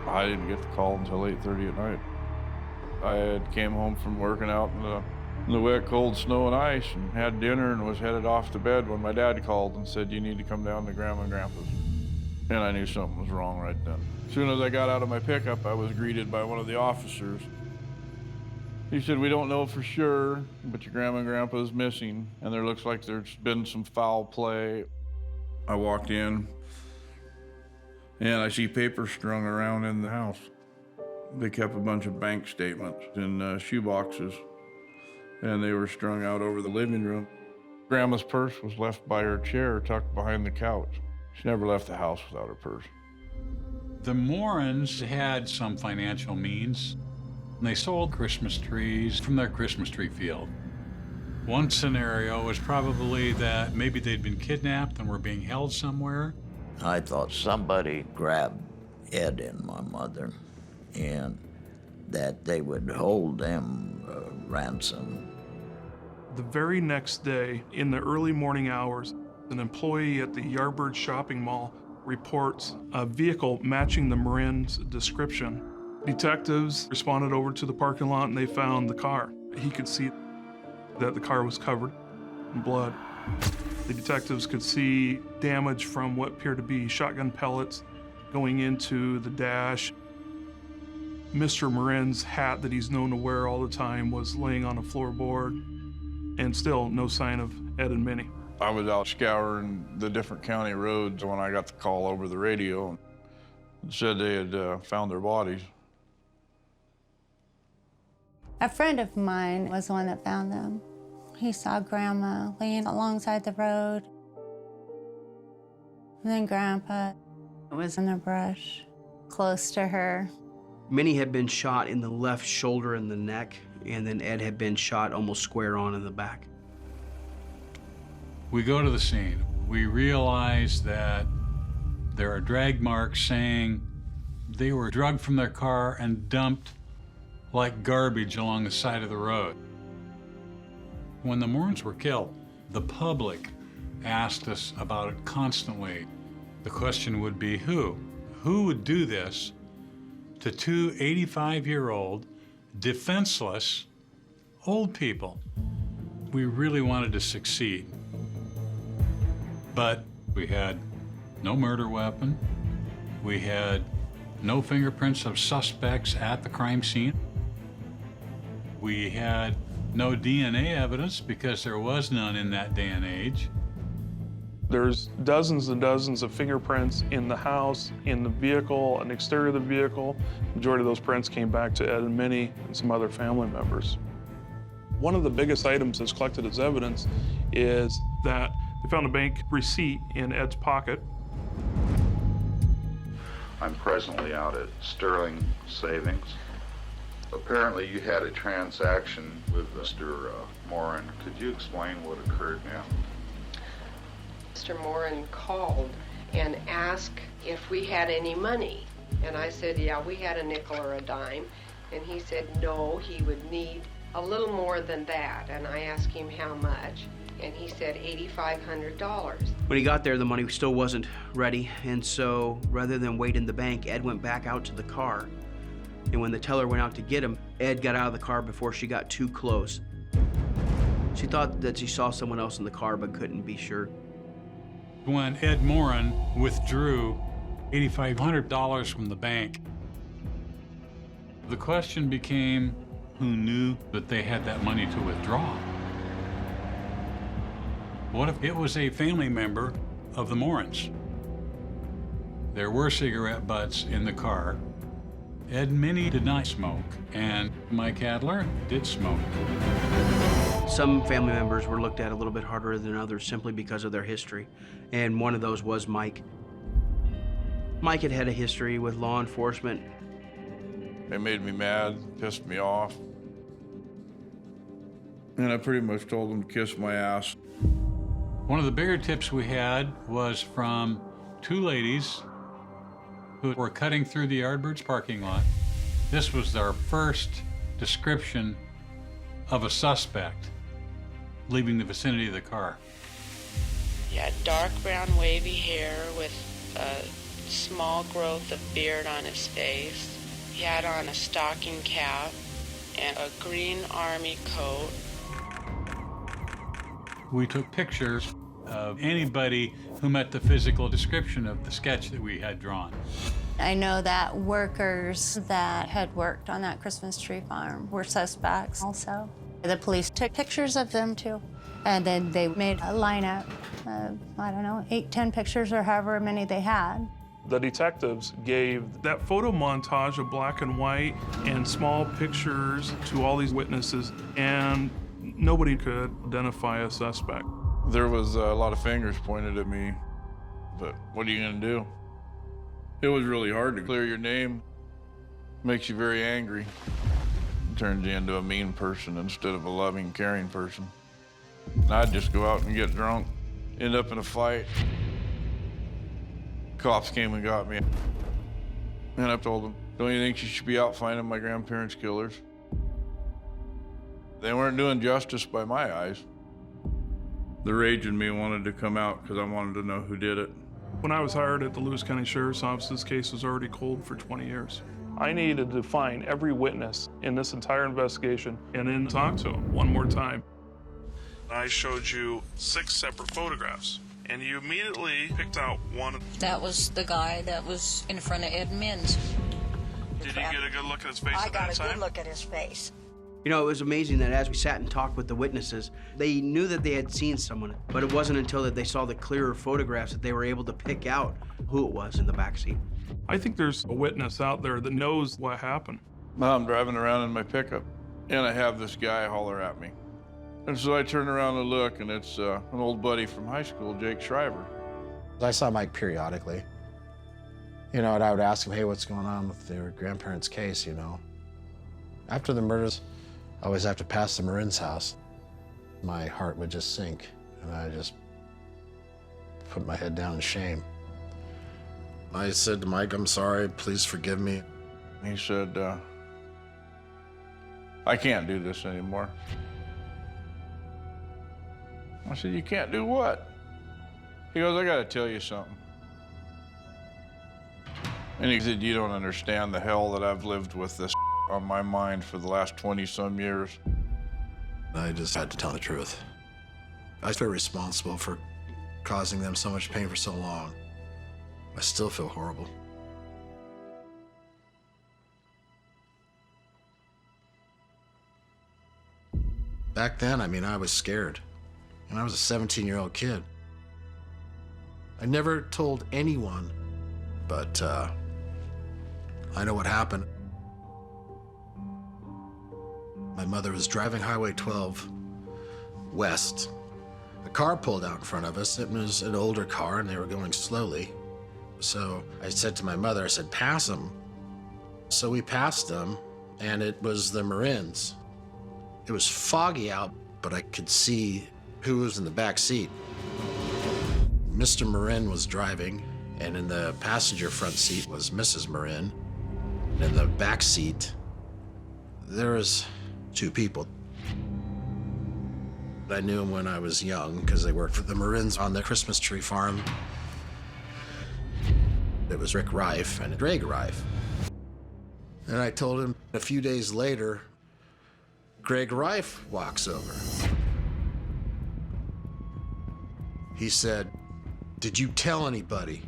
I didn't get the call until 8:30 at night. I had came home from working out in the wet, cold snow and ice and had dinner and was headed off to bed when my dad called and said, "You need to come down to Grandma and Grandpa's." And I knew something was wrong right then. As soon as I got out of my pickup, I was greeted by one of the officers. He said, "We don't know for sure, but your Grandma and Grandpa is missing, and there looks like there's been some foul play." I walked in, and I see papers strung around in the house. They kept a bunch of bank statements in shoe boxes, and they were strung out over the living room. Grandma's purse was left by her chair, tucked behind the couch. She never left the house without her purse. The Morans had some financial means. They sold Christmas trees from their Christmas tree field. One scenario was probably that maybe they'd been kidnapped and were being held somewhere. I thought somebody grabbed Ed and my mother and that they would hold them ransom. The very next day, in the early morning hours, an employee at the Yardbird shopping mall reports a vehicle matching the Marin's description. Detectives responded over to the parking lot and they found the car. He could see that the car was covered in blood. The detectives could see damage from what appeared to be shotgun pellets going into the dash. Mr. Marin's hat that he's known to wear all the time was laying on a floorboard, and still no sign of Ed and Minnie. I was out scouring the different county roads when I got the call over the radio and said they had found their bodies. A friend of mine was the one that found them. He saw Grandma laying alongside the road. And then Grandpa was in the brush, close to her. Minnie had been shot in the left shoulder and the neck, and then Ed had been shot almost square on in the back. We go to the scene. We realize that there are drag marks saying they were drugged from their car and dumped like garbage along the side of the road. When the Morans were killed, the public asked us about it constantly. The question would be who? Who would do this to two 85-year-old, defenseless, old people? We really wanted to succeed. But we had no murder weapon. We had no fingerprints of suspects at the crime scene. We had no DNA evidence because there was none in that day and age. There's dozens and dozens of fingerprints in the house, in the vehicle, and the exterior of the vehicle. The majority of those prints came back to Ed and Minnie and some other family members. One of the biggest items that's collected as evidence is that they found a bank receipt in Ed's pocket. I'm presently out at Sterling Savings. Apparently you had a transaction with Mr. Moran. Could you explain what occurred now? Mr. Moran called and asked if we had any money. And I said, yeah, we had a nickel or a dime. And he said, no, he would need a little more than that. And I asked him how much, and he said $8,500. When he got there, the money still wasn't ready, and so rather than wait in the bank, Ed went back out to the car. And when the teller went out to get him, Ed got out of the car before she got too close. She thought that she saw someone else in the car, but couldn't be sure. When Ed Moran withdrew $8,500 from the bank, the question became, who knew that they had that money to withdraw? What if it was a family member of the Morans? There were cigarette butts in the car. Ed and Minnie did not smoke, and Mike Adler did smoke. Some family members were looked at a little bit harder than others simply because of their history, and one of those was Mike. Mike had had a history with law enforcement. It made me mad, pissed me off. And I pretty much told them to kiss my ass. One of the bigger tips we had was from two ladies who were cutting through the Yardbirds parking lot. This was their first description of a suspect leaving the vicinity of the car. He had dark brown wavy hair with small growth of beard on his face. He had on a stocking cap and a green army coat. We took pictures of anybody who met the physical description of the sketch that we had drawn. I know that workers that had worked on that Christmas tree farm were suspects also. The police took pictures of them too. And then they made a lineup of, I don't know, 8, 10 pictures or however many they had. The detectives gave that photo montage of black and white and small pictures to all these witnesses, and nobody could identify a suspect. There was a lot of fingers pointed at me, but what are you gonna do? It was really hard to clear your name. Makes you very angry. It turns you into a mean person instead of a loving, caring person. I'd just go out and get drunk, end up in a fight. Cops came and got me. And I told them, don't you think you should be out finding my grandparents' killers? They weren't doing justice by my eyes. The rage in me wanted to come out because I wanted to know who did it. When I was hired at the Lewis County Sheriff's Office, this case was already cold for 20 years. I needed to find every witness in this entire investigation and then talk to them one more time. I showed you 6 separate photographs, and you immediately picked out one. That was the guy that was in front of Ed Minns. Did you get a good look at his face I at got that a time? good look at his face. You know, it was amazing that as we sat and talked with the witnesses, they knew that they had seen someone, but it wasn't until that they saw the clearer photographs that they were able to pick out who it was in the backseat. I think there's a witness out there that knows what happened. I'm driving around in my pickup, and I have this guy holler at me. And so I turn around and look, and it's an old buddy from high school, Jake Shriver. I saw Mike periodically. You know, and I would ask him, hey, what's going on with their grandparents' case, you know? After the murders, I always have to pass the Marin's house. My heart would just sink, and I just put my head down in shame. I said to Mike, I'm sorry, please forgive me. He said, I can't do this anymore. I said, you can't do what? He goes, I gotta tell you something. And he said, you don't understand the hell that I've lived with this on my mind for the last 20-some years. I just had to tell the truth. I feel responsible for causing them so much pain for so long. I still feel horrible. Back then, I mean, I was scared. And I was a 17-year-old kid. I never told anyone, but I know what happened. My mother was driving Highway 12 west. A car pulled out in front of us. It was an older car, and they were going slowly. So I said to my mother, I said, pass them. So we passed them, and it was the Marins. It was foggy out, but I could see who was in the back seat. Mr. Marin was driving, and in the passenger front seat was Mrs. Marin. And in the back seat, there was 2 people. I knew them when I was young because they worked for the Marins on the Christmas tree farm. It was Rick Riffe and Greg Riffe. And I told him a few days later, Greg Riffe walks over. He said, did you tell anybody?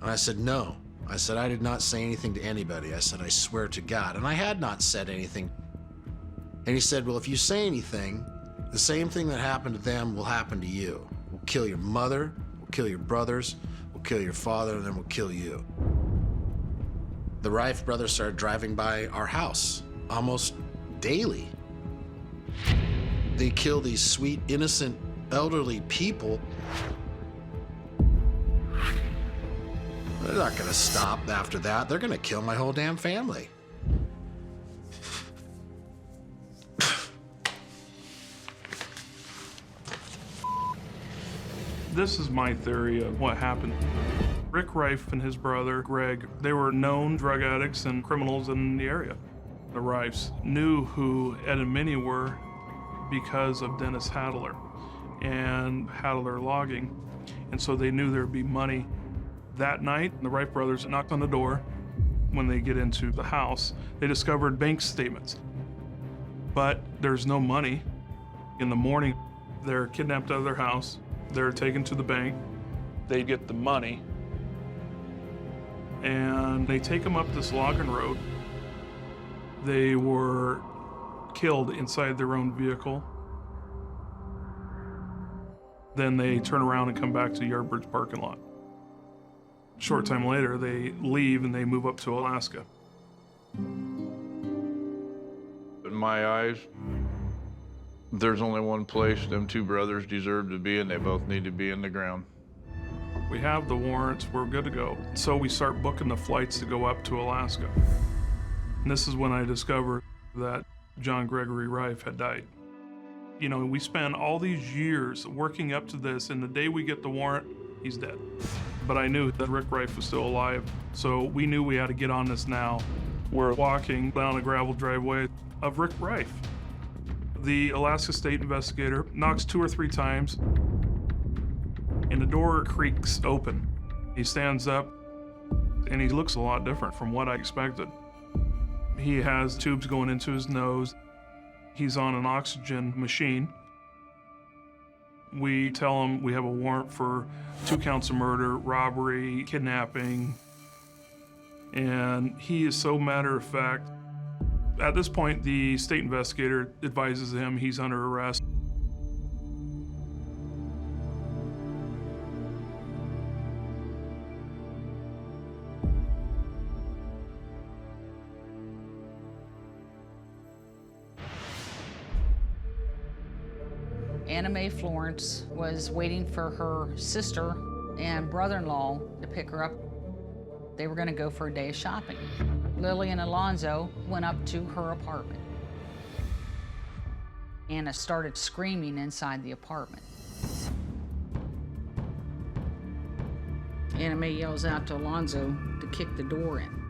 And I said, no. I said, I did not say anything to anybody. I said, I swear to God. And I had not said anything. And he said, well, if you say anything, the same thing that happened to them will happen to you. We'll kill your mother, we'll kill your brothers, we'll kill your father, and then we'll kill you. The Riffe brothers started driving by our house almost daily. They kill these sweet, innocent, elderly people. They're not gonna stop after that. They're gonna kill my whole damn family. This is my theory of what happened. Rick Riffe and his brother, Greg, they were known drug addicts and criminals in the area. The Riffes knew who Ed and Minnie were because of Dennis Hadler and Hadler Logging, and so they knew there'd be money That night, the Riffe brothers knocked on the door. When they get into the house, they discovered bank statements. But there's no money. In the morning, they're kidnapped out of their house. They're taken to the bank. They get the money. And they take them up this logging road. They were killed inside their own vehicle. Then they turn around and come back to Yardbird's parking lot. Short time later, they leave and they move up to Alaska. In my eyes, there's only one place them two brothers deserve to be, and they both need to be in the ground. We have the warrants, we're good to go. So we start booking the flights to go up to Alaska. And this is when I discovered that John Gregory Riffe had died. You know, we spent all these years working up to this, and the day we get the warrant, he's dead. But I knew that Rick Riffe was still alive, so we knew we had to get on this now. We're walking down a gravel driveway of Rick Riffe. The Alaska State investigator knocks 2 or 3 times, and the door creaks open. He stands up, and he looks a lot different from what I expected. He has tubes going into his nose. He's on an oxygen machine. We tell him we have a warrant for 2 counts of murder, robbery, kidnapping, and he is so matter of fact. At this point, the state investigator advises him he's under arrest. Anna Mae Florence was waiting for her sister and brother-in-law to pick her up. They were going to go for a day of shopping. Lily and Alonzo went up to her apartment. Anna started screaming inside the apartment. Anna Mae yells out to Alonzo to kick the door in.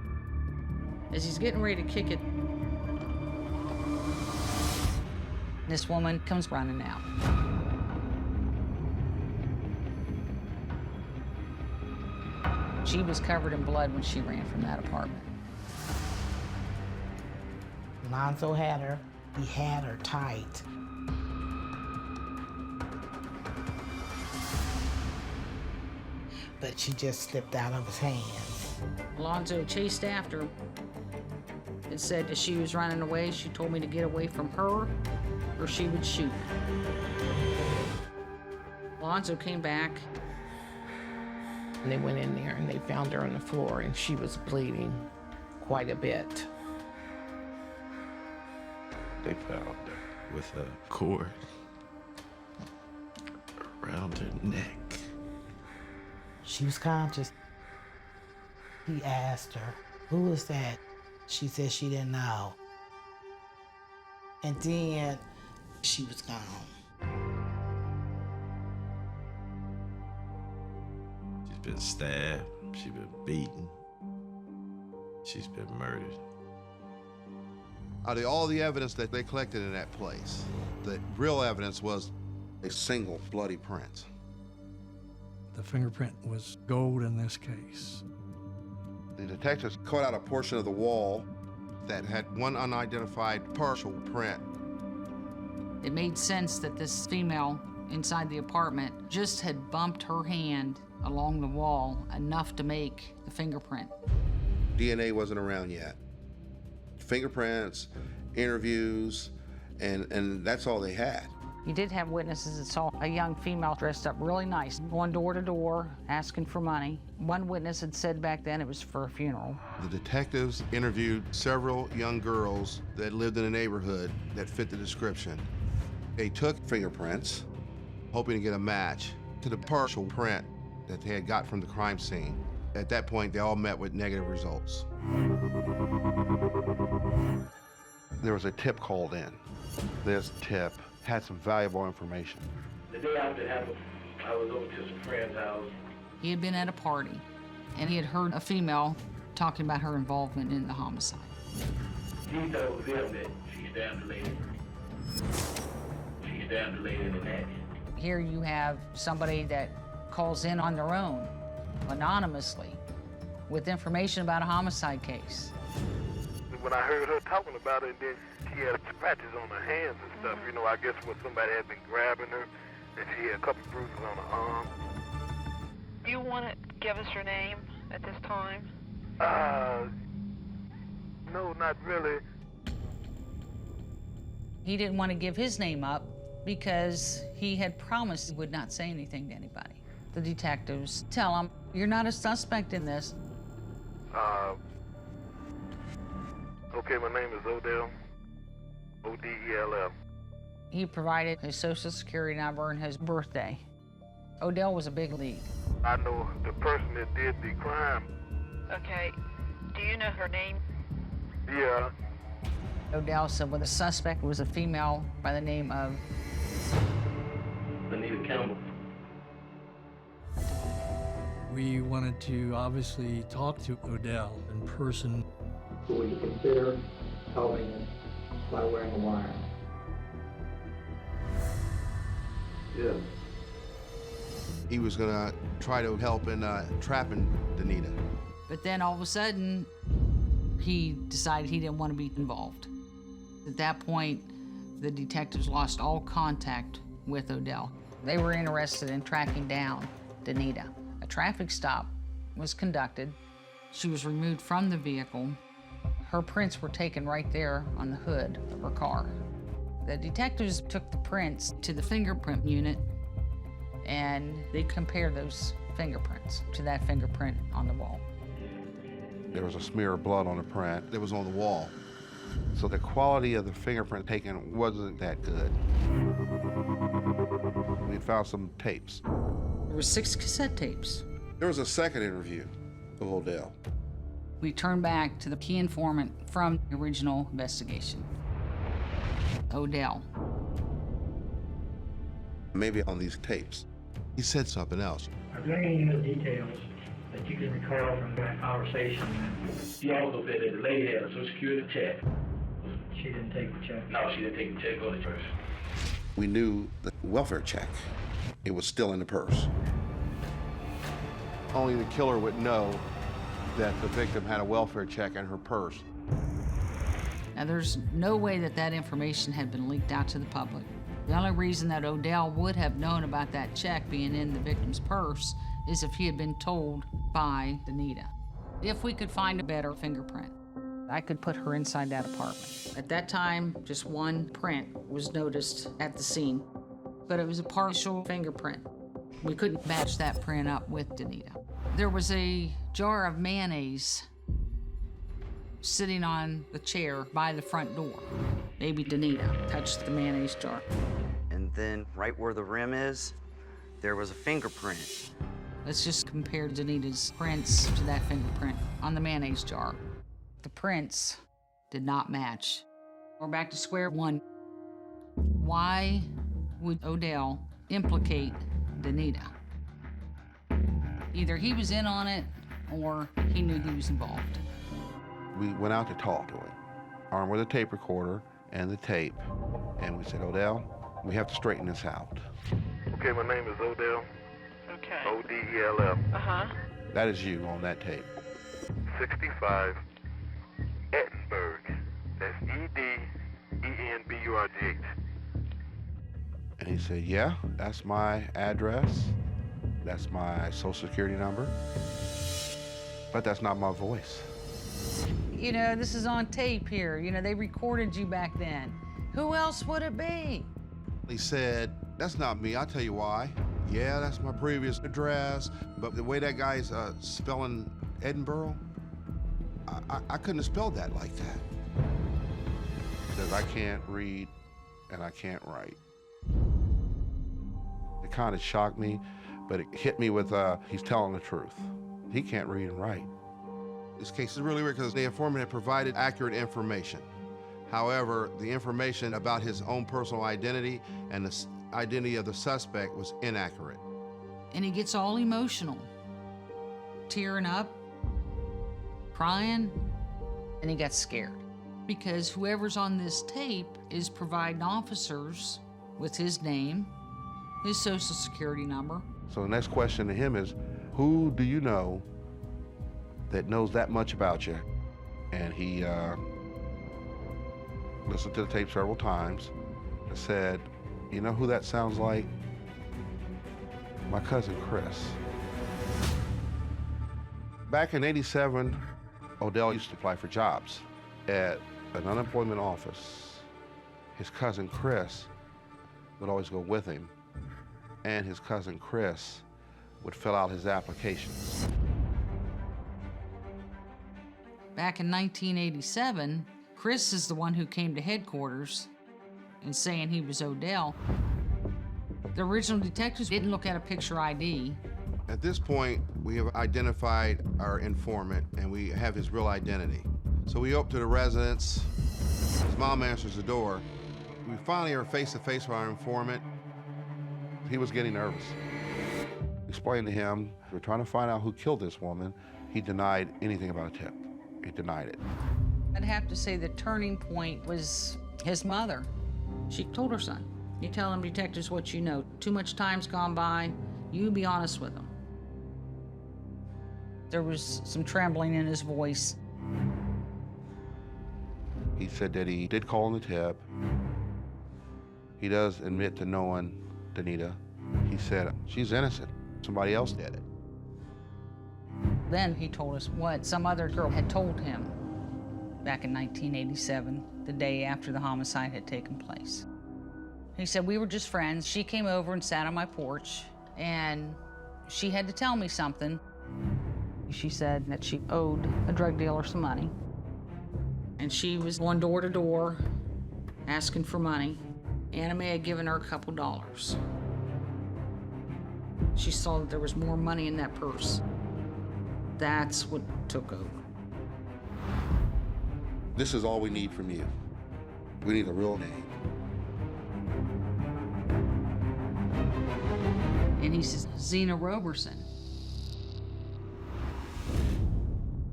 As he's getting ready to kick it, this woman comes running out. She was covered in blood when she ran from that apartment. Alonzo had her. He had her tight. But she just slipped out of his hands. Alonzo chased after her. It said as she was running away, she told me to get away from her or she would shoot. Alonzo came back. And they went in there and they found her on the floor and she was bleeding quite a bit. They found her with a cord around her neck. She was conscious. He asked her, "Who is that?" She said she didn't know. And then she was gone. She's been stabbed, she's been beaten, she's been murdered. Out of all the evidence that they collected in that place, the real evidence was a single bloody print. The fingerprint was gold in this case. The detectives cut out a portion of the wall that had one unidentified partial print. It made sense that this female inside the apartment just had bumped her hand along the wall enough to make the fingerprint. DNA wasn't around yet. Fingerprints, interviews, and that's all they had. You did have witnesses that saw a young female dressed up really nice, going door to door, asking for money. One witness had said back then it was for a funeral. The detectives interviewed several young girls that lived in the neighborhood that fit the description. They took fingerprints, hoping to get a match to the partial print that they had got from the crime scene. At that point, they all met with negative results. There was a tip called in. This tip had some valuable information. The day after it happened, I was over to some friend's house. He had been at a party, and he had heard a female talking about her involvement in the homicide. She thought it was him that she stabbed the lady. She stabbed the lady in the neck. Here you have somebody that calls in on their own. anonymously with information about a homicide case. When I heard her talking about it, then she had scratches on her hands and stuff. You know, I guess when somebody had been grabbing her, and she had a couple bruises on her arm. Do you want to give us your name at this time? No, not really. He didn't want to give his name up because he had promised he would not say anything to anybody. The detectives tell him, "You're not a suspect in this." Okay, my name is Odell. O-D-E-L-L. He provided his social security number and his birthday. Odell was a big lead. I know the person that did the crime. Okay. Do you know her name? Yeah. Odell said, well, the suspect was a female by the name of Anita Campbell. We wanted to obviously talk to Odell in person. So would you consider helping him by wearing a wire? Yeah. He was gonna try to help in trapping Danita. But then all of a sudden, he decided he didn't want to be involved. At that point, the detectives lost all contact with Odell. They were interested in tracking down Danita. A traffic stop was conducted. She was removed from the vehicle. Her prints were taken right there on the hood of her car. The detectives took the prints to the fingerprint unit, and they compared those fingerprints to that fingerprint on the wall. There was a smear of blood on the print that was on the wall. So the quality of the fingerprint taken wasn't that good. We found some tapes. There were 6 cassette tapes. There was a second interview of Odell. We turned back to the key informant from the original investigation, Odell. Maybe on these tapes, he said something else. Are there any other details that you can recall from that conversation? She also said that the lady had a Social Security check. She didn't take the check? No, she didn't take the check on the purse. We knew the welfare check. It was still in the purse. Only the killer would know that the victim had a welfare check in her purse. Now, there's no way that that information had been leaked out to the public. The only reason that Odell would have known about that check being in the victim's purse is if he had been told by Danita. If we could find a better fingerprint, I could put her inside that apartment. At that time, just one print was noticed at the scene, but it was a partial fingerprint. We couldn't match that print up with Danita. There was a jar of mayonnaise sitting on the chair by the front door. Maybe Danita touched the mayonnaise jar. And then right where the rim is, there was a fingerprint. Let's just compare Danita's prints to that fingerprint on the mayonnaise jar. The prints did not match. We're back to square one. Why would Odell implicate Danita? Either he was in on it or he knew he was involved. We went out to talk to him, armed with a tape recorder and the tape, and we said, Odell, we have to straighten this out. Okay, my name is Odell. Okay. O-D-E-L-L. Uh-huh. That is you on that tape. 65 Ettenburg. That's E-D-E-N-B-U-R-G-H. And he said, yeah, that's my address. That's my social security number. But that's not my voice. You know, this is on tape here. You know, they recorded you back then. Who else would it be? He said, that's not me, I'll tell you why. Yeah, that's my previous address, but the way that guy's spelling Edinburgh, I couldn't have spelled that like that. Because I can't read and I can't write. It kind of shocked me, but it hit me with, he's telling the truth. He can't read and write. This case is really weird because the informant had provided accurate information. However, the information about his own personal identity and the identity of the suspect was inaccurate. And he gets all emotional, tearing up, crying, and he got scared. Because whoever's on this tape is providing officers with his name, his social security number. So the next question to him is, who do you know that knows that much about you? And he listened to the tape several times and said, you know who that sounds like? My cousin Chris. Back in '87, Odell used to apply for jobs at an unemployment office. His cousin Chris would always go with him, and his cousin Chris would fill out his applications. Back in 1987, Chris is the one who came to headquarters and saying he was Odell. The original detectives didn't look at a picture ID. At this point, we have identified our informant and we have his real identity. So we go up to the residence. His mom answers the door. We finally are face to face with our informant. He was getting nervous. We explained to him, we're trying to find out who killed this woman. He denied anything about a tip. He denied it. I'd have to say the turning point was his mother. She told her son, you tell them detectives what you know. Too much time's gone by, you be honest with them. There was some trembling in his voice. He said that he did call on the tip. He does admit to knowing Danita. He said, she's innocent. Somebody else did it. Then he told us what some other girl had told him back in 1987, the day after the homicide had taken place. He said, we were just friends. She came over and sat on my porch, and she had to tell me something. She said that she owed a drug dealer some money, and she was going door to door asking for money. Anna Mae had given her a couple dollars. She saw that there was more money in that purse. That's what took over. This is all we need from you. We need a real name. And he says, Zena Roberson.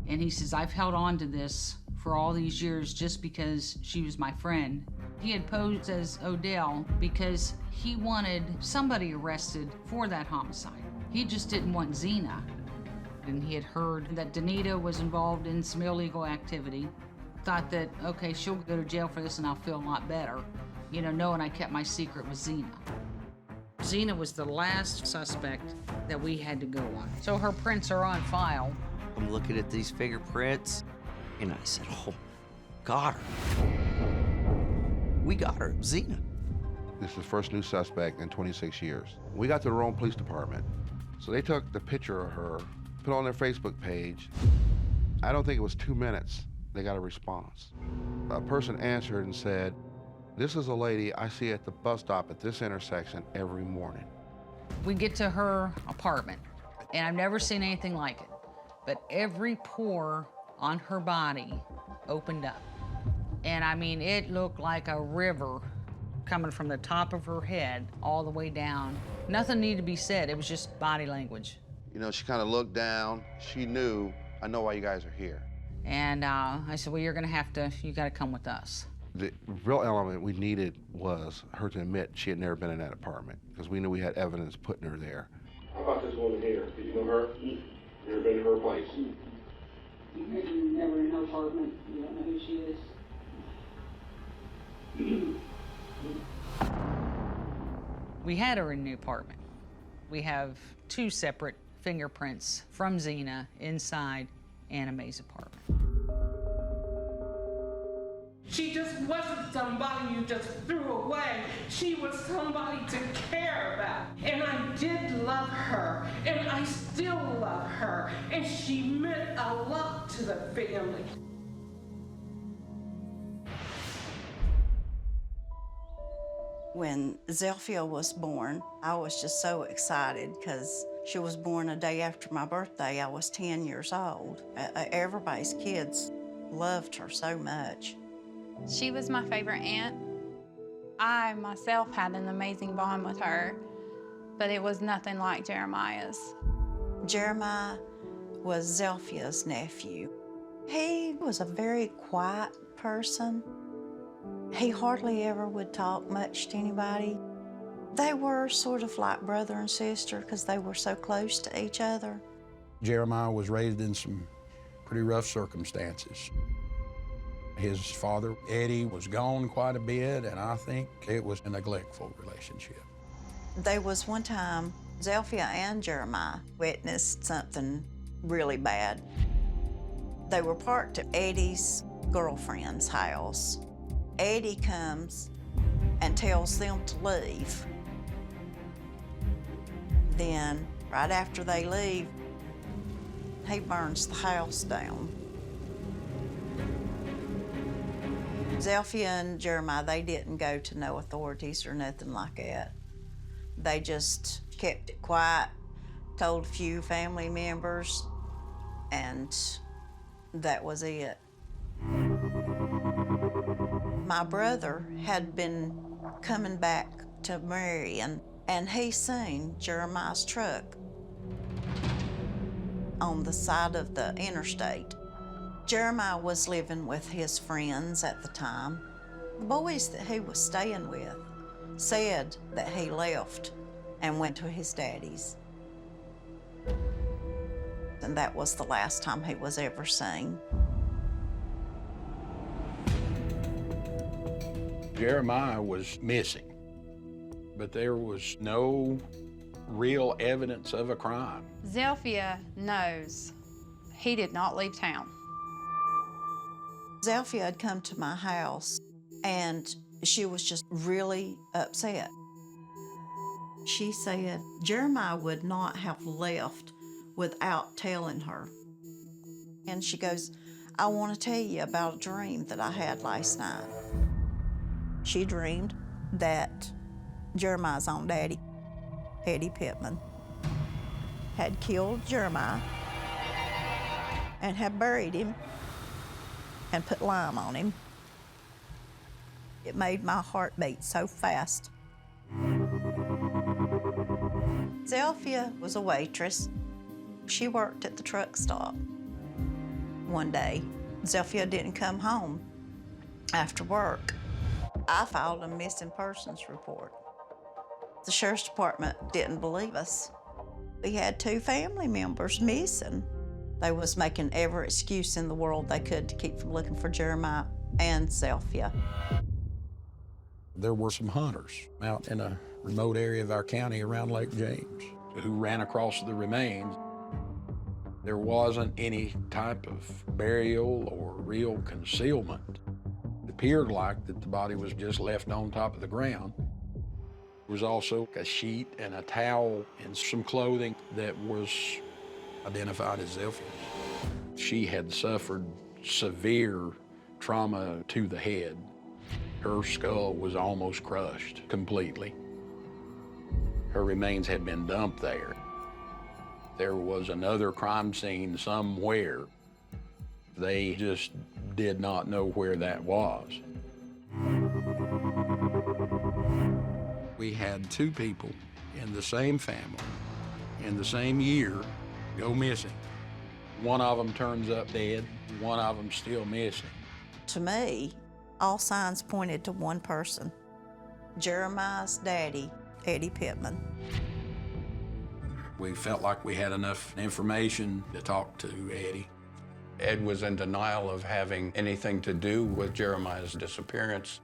And he says, I've held on to this for all these years just because she was my friend. He had posed as Odell because he wanted somebody arrested for that homicide. He just didn't want Zena. And he had heard that Danita was involved in some illegal activity. Thought that, okay, she'll go to jail for this and I'll feel a lot better, you know, knowing I kept my secret with Zena. Zena was the last suspect that we had to go on. So her prints are on file. I'm looking at these fingerprints, and I said, oh, got her. We got her, Zena. This is the first new suspect in 26 years. We got to the Rome Police Department. So they took the picture of her, put it on their Facebook page. I don't think it was 2 minutes, they got a response. A person answered and said, this is a lady I see at the bus stop at this intersection every morning. We get to her apartment, and I've never seen anything like it, but every pore on her body opened up. And I mean, it looked like a river coming from the top of her head all the way down. Nothing needed to be said, it was just body language. You know, she kind of looked down, she knew, I know why you guys are here. And I said, well, you gotta come with us. The real element we needed was her to admit she had never been in that apartment, because we knew we had evidence putting her there. How about this woman here? Do you know her? You ever been to her place? Never in her apartment. You don't know who she is. We had her in the apartment. We have 2 separate fingerprints from Zena inside Anna Mae's apartment. She just wasn't somebody you just threw away. She was somebody to care about. And I did love her, and I still love her, and she meant a lot to the family. When Zelphia was born, I was just so excited because she was born a day after my birthday. I was 10 years old. Everybody's kids loved her so much. She was my favorite aunt. I myself had an amazing bond with her, but it was nothing like Jeremiah's. Jeremiah was Zelphia's nephew. He was a very quiet person. He hardly ever would talk much to anybody. They were sort of like brother and sister because they were so close to each other. Jeremiah was raised in some pretty rough circumstances. His father, Eddie, was gone quite a bit, and I think it was a neglectful relationship. There was one time Zelphia and Jeremiah witnessed something really bad. They were parked at Eddie's girlfriend's house. Eddie comes and tells them to leave. Then, right after they leave, he burns the house down. Zelphia and Jeremiah, they didn't go to no authorities or nothing like that. They just kept it quiet, told a few family members, and that was it. My brother had been coming back to Marion, and he seen Jeremiah's truck on the side of the interstate. Jeremiah was living with his friends at the time. The boys that he was staying with said that he left and went to his daddy's. And that was the last time he was ever seen. Jeremiah was missing, but there was no real evidence of a crime. Zelphia knows he did not leave town. Zelphia had come to my house, and she was just really upset. She said Jeremiah would not have left without telling her. And she goes, I want to tell you about a dream that I had last night. She dreamed that Jeremiah's own daddy, Eddie Pittman, had killed Jeremiah and had buried him and put lime on him. It made my heart beat so fast. Zelphia was a waitress. She worked at the truck stop. One day, Zelphia didn't come home after work. I filed a missing persons report. The sheriff's department didn't believe us. We had 2 family members missing. They was making every excuse in the world they could to keep from looking for Jeremiah and Zelphia. There were some hunters out in a remote area of our county around Lake James who ran across the remains. There wasn't any type of burial or real concealment. It appeared like that the body was just left on top of the ground. There was also a sheet and a towel and some clothing that was identified as Zelphia's. She had suffered severe trauma to the head. Her skull was almost crushed completely. Her remains had been dumped there. There was another crime scene somewhere. They just did not know where that was. We had 2 people in the same family, in the same year, go missing. One of them turns up dead, one of them still missing. To me, all signs pointed to one person, Jeremiah's daddy, Eddie Pittman. We felt like we had enough information to talk to Eddie. Ed was in denial of having anything to do with Jeremiah's disappearance,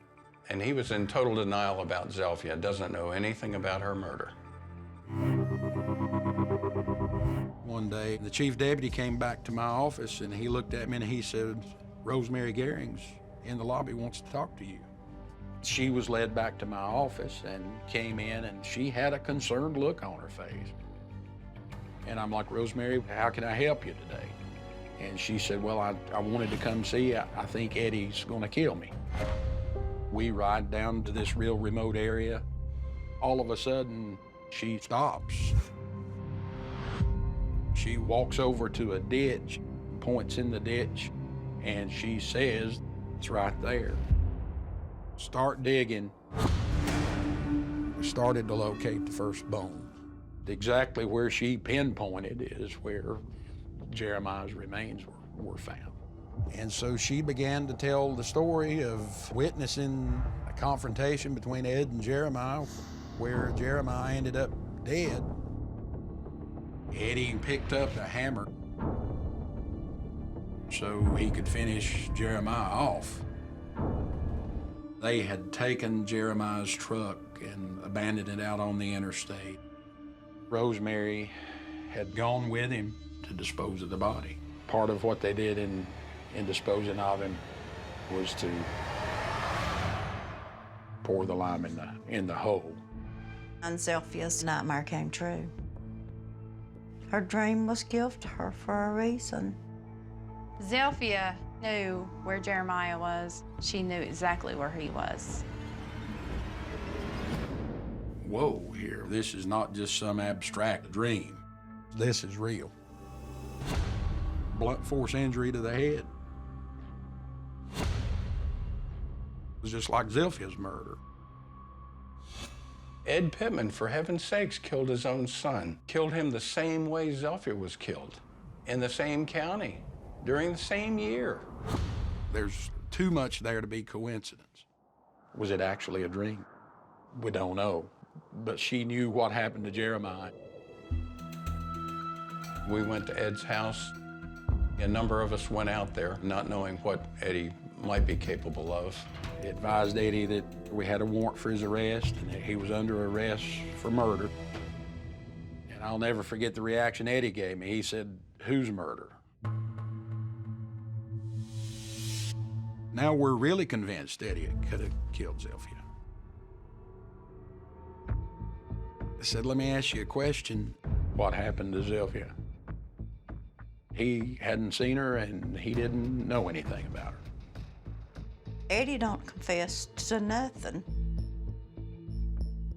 and he was in total denial about Zelphia, doesn't know anything about her murder. One day, the chief deputy came back to my office and he looked at me and he said, Rosemary Gehring's in the lobby, wants to talk to you. She was led back to my office and came in and she had a concerned look on her face. And I'm like, Rosemary, how can I help you today? And she said, well, I wanted to come see you. I think Eddie's gonna kill me. We ride down to this real remote area. All of a sudden, she stops. She walks over to a ditch, points in the ditch, and she says, it's right there. Start digging. We started to locate the first bone. Exactly where she pinpointed is where Jeremiah's remains were found. And so she began to tell the story of witnessing a confrontation between Ed and Jeremiah, where Jeremiah ended up dead. Eddie picked up a hammer so he could finish Jeremiah off. They had taken Jeremiah's truck and abandoned it out on the interstate. Rosemary had gone with him to dispose of the body. Part of what they did in disposing of him was to pour the lime in the hole. And Zelfia's nightmare came true. Her dream was given to her for a reason. Zelfia knew where Jeremiah was. She knew exactly where he was. Whoa, here, this is not just some abstract dream. This is real. Blunt force injury to the head. It was just like Zelfia's murder. Ed Pittman, for heaven's sakes, killed his own son. Killed him the same way Zelfia was killed, in the same county, during the same year. There's too much there to be coincidence. Was it actually a dream? We don't know, but she knew what happened to Jeremiah. We went to Ed's house. A number of us went out there, not knowing what Eddie might be capable of. He advised Eddie that we had a warrant for his arrest and that he was under arrest for murder. And I'll never forget the reaction Eddie gave me. He said, "Whose murder?" Now we're really convinced Eddie could have killed Zelfia. I said, "Let me ask you a question. What happened to Zelfia?" He hadn't seen her and he didn't know anything about her. Eddie don't confess to nothing.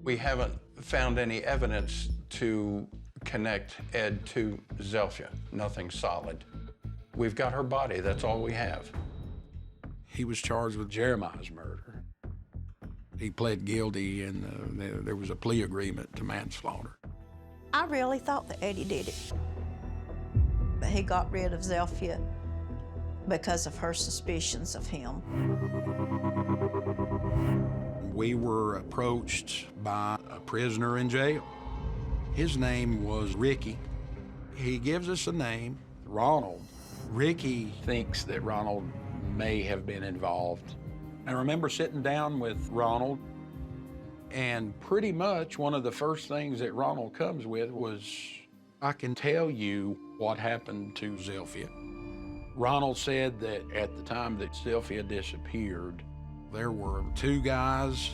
We haven't found any evidence to connect Ed to Zelfia. Nothing solid. We've got her body, that's all we have. He was charged with Jeremiah's murder. He pled guilty and there was a plea agreement to manslaughter. I really thought that Eddie did it. But he got rid of Zelfia because of her suspicions of him. We were approached by a prisoner in jail. His name was Ricky. He gives us a name, Ronald. Ricky thinks that Ronald may have been involved. I remember sitting down with Ronald, and pretty much one of the first things that Ronald comes with was, "I can tell you what happened to Zelfia." Ronald said that at the time that Zelfia disappeared, there were two guys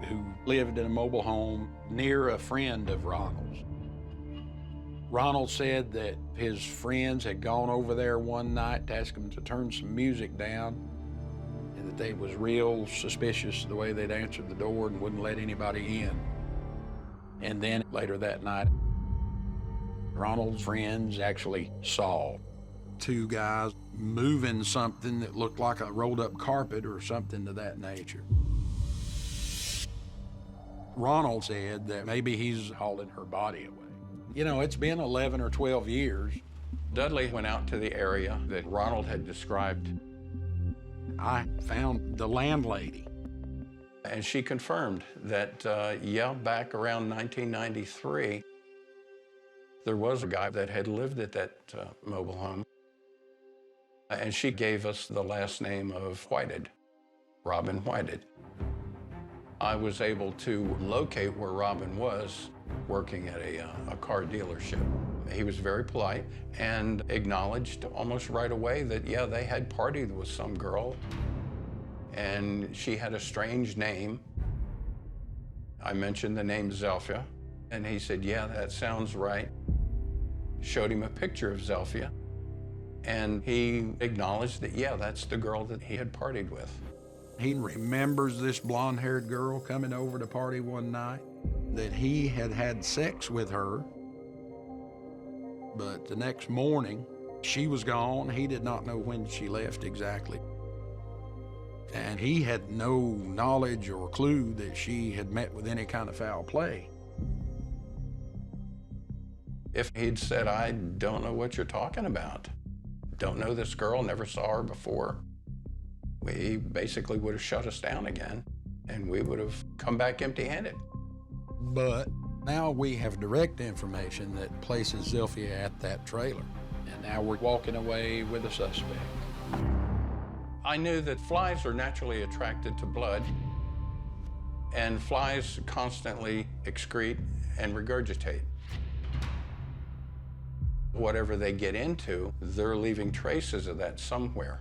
who lived in a mobile home near a friend of Ronald's. Ronald said that his friends had gone over there one night to ask him to turn some music down, and that they was real suspicious the way they'd answered the door and wouldn't let anybody in. And then later that night, Ronald's friends actually saw two guys moving something that looked like a rolled up carpet or something to that nature. Ronald said that maybe he's hauling her body away. You know, it's been 11 or 12 years. Dudley went out to the area that Ronald had described. I found the landlady. And she confirmed that, yeah, back around 1993, there was a guy that had lived at that mobile home. And she gave us the last name of Whited, Robin Whited. I was able to locate where Robin was working at a car dealership. He was very polite and acknowledged almost right away that, yeah, they had partied with some girl and she had a strange name. I mentioned the name Zelfia, and he said, yeah, that sounds right. Showed him a picture of Zelfia, and he acknowledged that, yeah, that's the girl that he had partied with. He remembers this blonde-haired girl coming over to party one night, that he had had sex with her, but the next morning, she was gone. He did not know when she left exactly. And he had no knowledge or clue that she had met with any kind of foul play. If he'd said, I don't know what you're talking about, don't know this girl, never saw her before, we basically would have shut us down again, and we would have come back empty-handed. But Now we have direct information that places Zilphia at that trailer. And now we're walking away with a suspect. I knew that flies are naturally attracted to blood, and flies constantly excrete and regurgitate. Whatever they get into, they're leaving traces of that somewhere.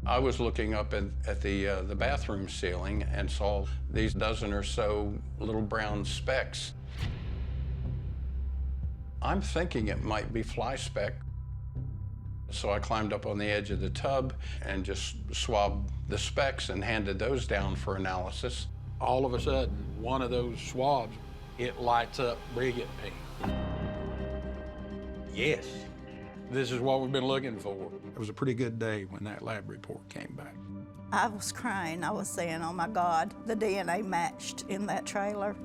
I was looking up at the bathroom ceiling and saw these dozen or so little brown specks. I'm thinking it might be fly speck. So I climbed up on the edge of the tub and just swabbed the specks and handed those down for analysis. All of a sudden, one of those swabs, it lights up brilliant pink. Yes, this is what we've been looking for. It was a pretty good day when that lab report came back. I was crying. I was saying, oh my God, the DNA matched in that trailer.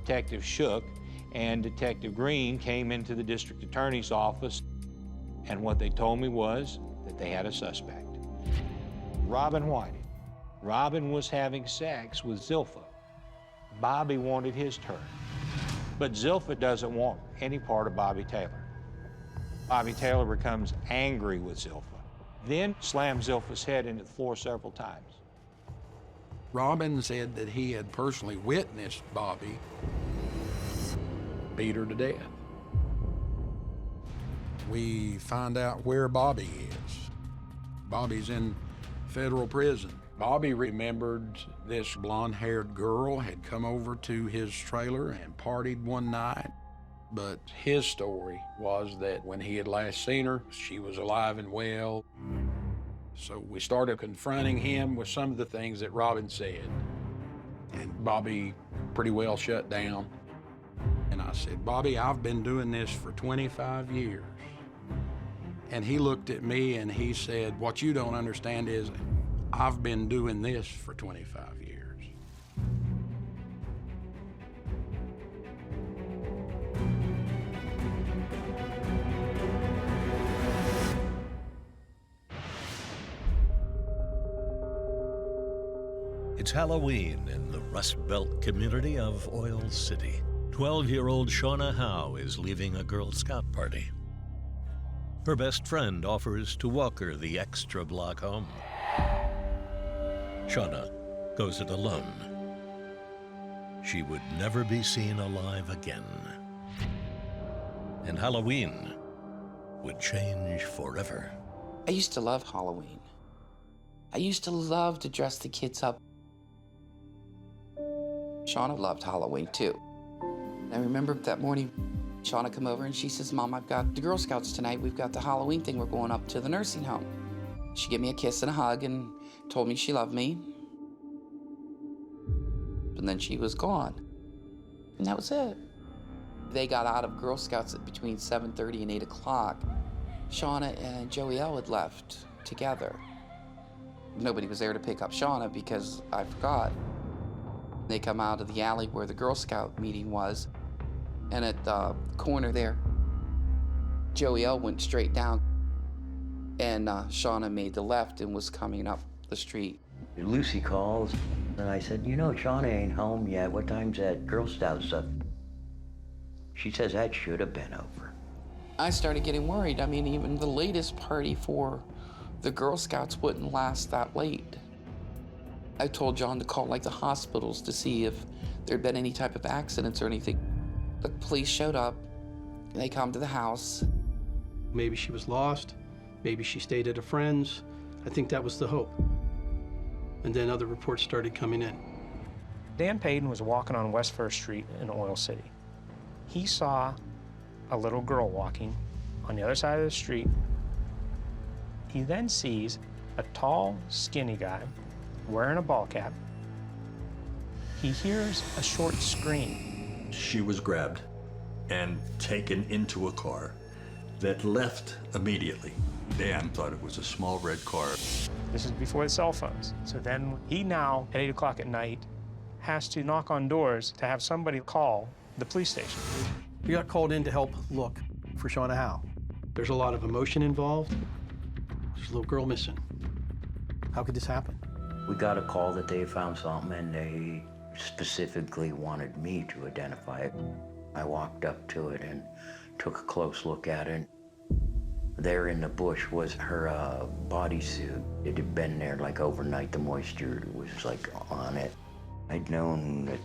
Detective Shook and Detective Green came into the district attorney's office, and what they told me was that they had a suspect. Robin Whiting. Robin was having sex with Zilpha. Bobby wanted his turn. But Zilpha doesn't want any part of Bobby Taylor. Bobby Taylor becomes angry with Zilpha, then slams Zilpha's head into the floor several times. Robin said that he had personally witnessed Bobby beat her to death. We find out where Bobby is. Bobby's in federal prison. Bobby remembered this blonde-haired girl had come over to his trailer and partied one night. But his story was that when he had last seen her, she was alive and well. So we started confronting him with some of the things that Robin said. And Bobby pretty well shut down. And I said, Bobby, I've been doing this for 25 years. And he looked at me and he said, what you don't understand is I've been doing this for 25 years. It's Halloween in the Rust Belt community of Oil City. 12-year-old Shauna Howe is leaving a Girl Scout party. Her best friend offers to walk her the extra block home. Shauna goes it alone. She would never be seen alive again. And Halloween would change forever. I used to love Halloween. I used to love to dress the kids up. Shauna loved Halloween too. I remember that morning, Shauna come over and she says, Mom, I've got the Girl Scouts tonight. We've got the Halloween thing. We're going up to the nursing home. She gave me a kiss and a hug and told me she loved me. And then she was gone. And that was it. They got out of Girl Scouts at between 7:30 and 8 o'clock. Shauna and Joey L had left together. Nobody was there to pick up Shauna because I forgot. They come out of the alley where the Girl Scout meeting was, and at the corner there, Joey L went straight down, and Shauna made the left and was coming up the street. Lucy calls, and I said, you know, Shauna ain't home yet. What time's that Girl Scout stuff? She says that should have been over. I started getting worried. I mean, even the latest party for the Girl Scouts wouldn't last that late. I told John to call like the hospitals to see if there'd been any type of accidents or anything. The police showed up, they come to the house. Maybe she was lost, maybe she stayed at a friend's. I think that was the hope. And then other reports started coming in. Dan Payton was walking on West 1st Street in Oil City. He saw a little girl walking on the other side of the street. He then sees a tall, skinny guy wearing a ball cap. He hears a short scream. She was grabbed and taken into a car that left immediately. Dan thought it was a small red car. This is before the cell phones. So then he now, at 8 o'clock at night, has to knock on doors to have somebody call the police station. We got called in to help look for Shauna Howe. There's a lot of emotion involved. There's a little girl missing. How could this happen? We got a call that they found something, and they specifically wanted me to identify it. I walked up to it and took a close look at it. There in the bush was her bodysuit. It had been there like overnight. The moisture was like on it. I'd known that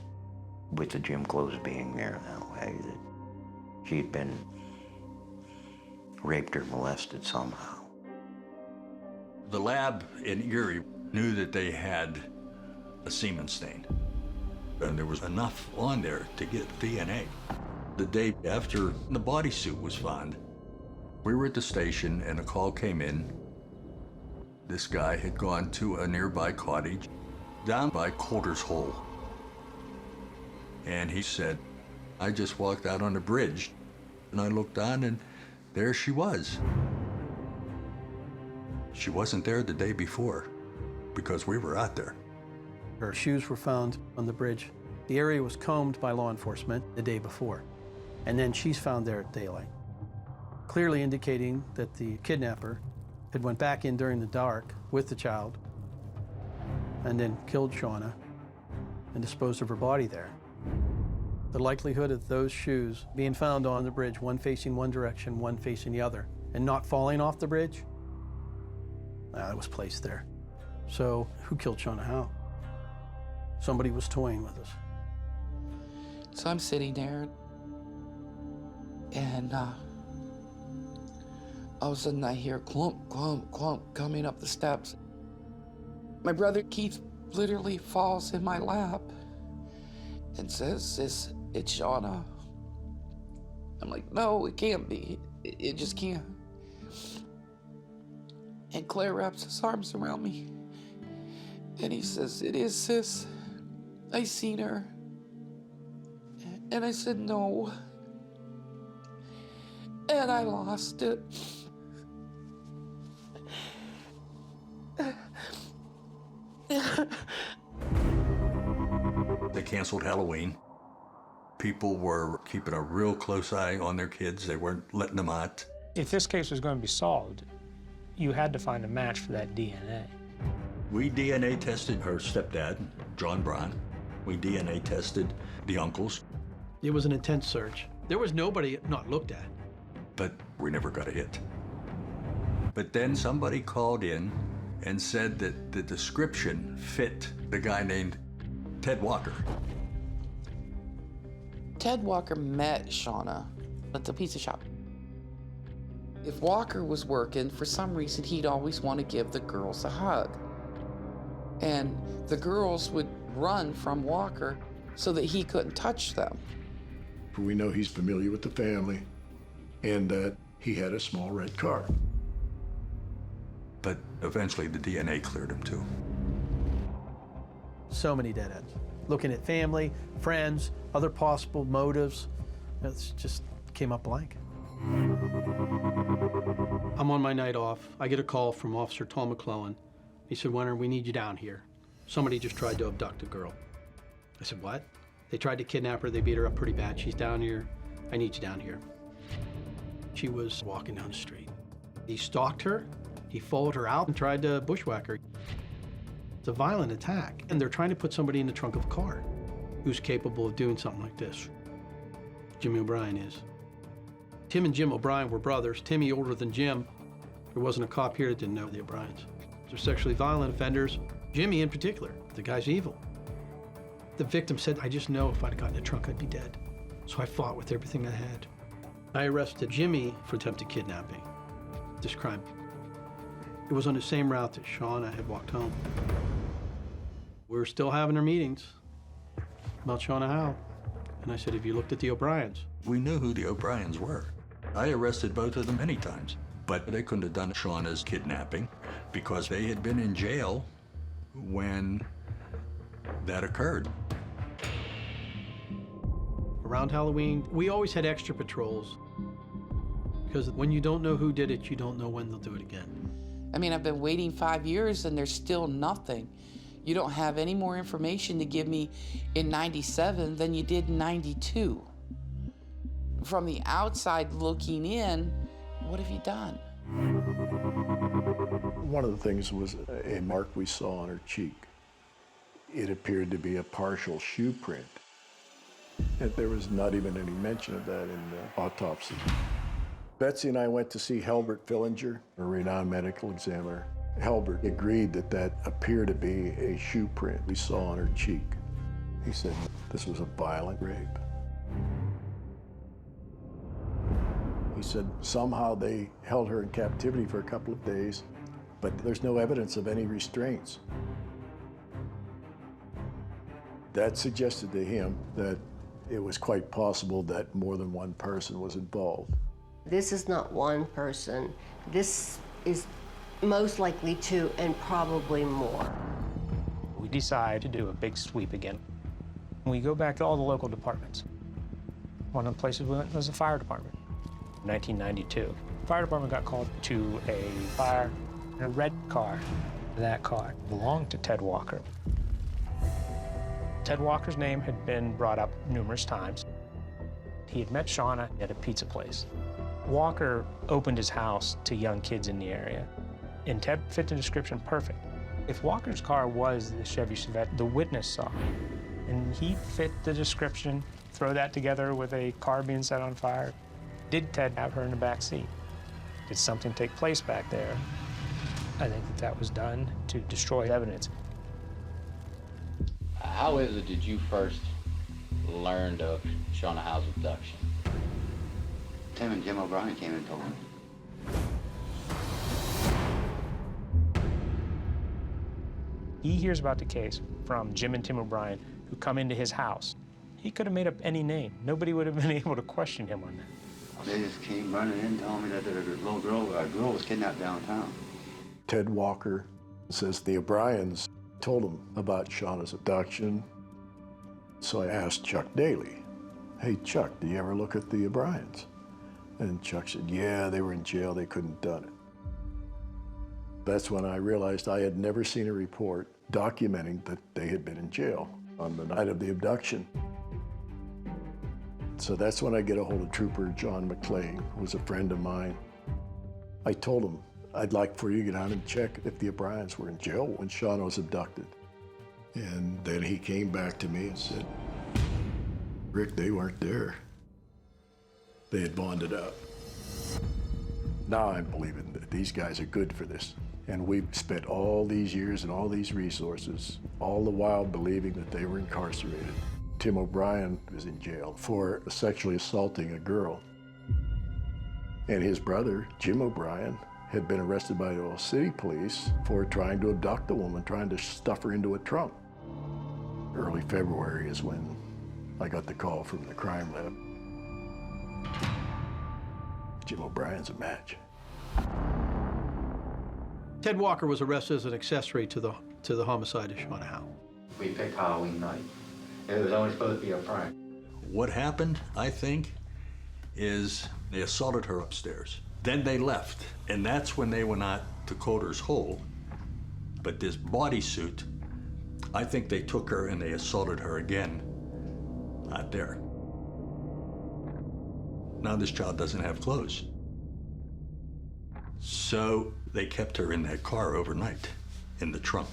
with the gym clothes being there that way, that she'd been raped or molested somehow. The lab in Erie knew that they had a semen stain, and there was enough on there to get DNA. The day after the bodysuit was found, we were at the station and a call came in. This guy had gone to a nearby cottage down by Coulter's Hole. And he said, I just walked out on the bridge and I looked down and there she was. She wasn't there the day before because we were out there. Her shoes were found on the bridge. The area was combed by law enforcement the day before. And then she's found there at daylight, clearly indicating that the kidnapper had went back in during the dark with the child and then killed Shauna and disposed of her body there. The likelihood of those shoes being found on the bridge, one facing one direction, one facing the other, and not falling off the bridge, that was placed there. So who killed Shauna Howe? Somebody was toying with us. So I'm sitting there, and all of a sudden I hear clump, clump, clump coming up the steps. My brother Keith literally falls in my lap and says, it's Shauna. I'm like, no, it can't be. It just can't. And Claire wraps his arms around me. And he says, it is, sis. I seen her. And I said, no. And I lost it. They canceled Halloween. People were keeping a real close eye on their kids. They weren't letting them out. If this case was going to be solved, you had to find a match for that DNA. We DNA tested her stepdad, John Brown. We DNA tested the uncles. It was an intense search. There was nobody not looked at. But we never got a hit. But then somebody called in and said that the description fit the guy named Ted Walker. Ted Walker met Shauna at the pizza shop. If Walker was working, for some reason, he'd always want to give the girls a hug. And the girls would run from Walker so that he couldn't touch them. We know he's familiar with the family and that he had a small red car. But eventually the DNA cleared him too. So many dead ends. Looking at family, friends, other possible motives, it just came up blank. I'm on my night off. I get a call from Officer Tom McClellan. He said, Winter, we need you down here. Somebody just tried to abduct a girl. I said, what? They tried to kidnap her. They beat her up pretty bad. She's down here. I need you down here. She was walking down the street. He stalked her. He followed her out and tried to bushwhack her. It's a violent attack, and they're trying to put somebody in the trunk of a car who's capable of doing something like this. Jimmy O'Brien is. Tim and Jim O'Brien were brothers. Timmy older than Jim. There wasn't a cop here that didn't know the O'Briens. They're sexually violent offenders. Jimmy in particular. The guy's evil. The victim said, I just know if I'd gotten in the trunk, I'd be dead. So I fought with everything I had. I arrested Jimmy for attempted kidnapping, this crime. It was on the same route that Shauna had walked home. We were still having our meetings about Shauna Howe. And I said, have you looked at the O'Briens? We knew who the O'Briens were. I arrested both of them many times, but they couldn't have done Shauna's kidnapping because they had been in jail when that occurred. Around Halloween, we always had extra patrols because when you don't know who did it, you don't know when they'll do it again. I mean, I've been waiting 5 years and there's still nothing. You don't have any more information to give me in 97 than you did in 92. From the outside looking in, what have you done? One of the things was a mark we saw on her cheek. It appeared to be a partial shoe print. And there was not even any mention of that in the autopsy. Betsy and I went to see Helbert Fillinger, a renowned medical examiner. Helbert agreed that that appeared to be a shoe print we saw on her cheek. He said this was a violent rape. He said somehow they held her in captivity for a couple of days, but there's no evidence of any restraints. That suggested to him that it was quite possible that more than one person was involved. This is not one person. This is most likely two and probably more. We decide to do a big sweep again. We go back to all the local departments. One of the places we went was the fire department. 1992. The fire department got called to a fire in a red car. That car belonged to Ted Walker. Ted Walker's name had been brought up numerous times. He had met Shauna at a pizza place. Walker opened his house to young kids in the area, and Ted fit the description perfect. If Walker's car was the Chevy Chevette the witness saw, and he fit the description, throw that together with a car being set on fire, did Ted have her in the back seat? Did something take place back there? I think that was done to destroy evidence. How is it did you first learned of Shauna Howe's abduction? Tim and Jim O'Brien came and told me. He hears about the case from Jim and Tim O'Brien, who come into his house. He could have made up any name. Nobody would have been able to question him on that. They just came running in telling me that a little girl, a girl was kidnapped downtown. Ted Walker says the O'Briens told him about Shauna's abduction. So I asked Chuck Daly, hey, Chuck, do you ever look at the O'Briens? And Chuck said, yeah, they were in jail, they couldn't have done it. That's when I realized I had never seen a report documenting that they had been in jail on the night of the abduction. So that's when I get a hold of Trooper John McClain, who was a friend of mine. I told him, I'd like for you to get out and check if the O'Briens were in jail when Shauna was abducted. And then he came back to me and said, Rick, they weren't there. They had bonded up. Now I'm believing that these guys are good for this. And we've spent all these years and all these resources, all the while believing that they were incarcerated. Tim O'Brien was in jail for sexually assaulting a girl. And his brother, Jim O'Brien, had been arrested by the Oil City police for trying to abduct a woman, trying to stuff her into a trunk. Early February is when I got the call from the crime lab. Jim O'Brien's a match. Ted Walker was arrested as an accessory to the homicide of Shauna Howe. We picked Halloween night. It was only supposed to be a prank. What happened, I think, is they assaulted her upstairs. Then they left, and that's when they went out to Coder's Hole. But this bodysuit, I think they took her and they assaulted her again out there. Now this child doesn't have clothes. So they kept her in that car overnight, in the trunk.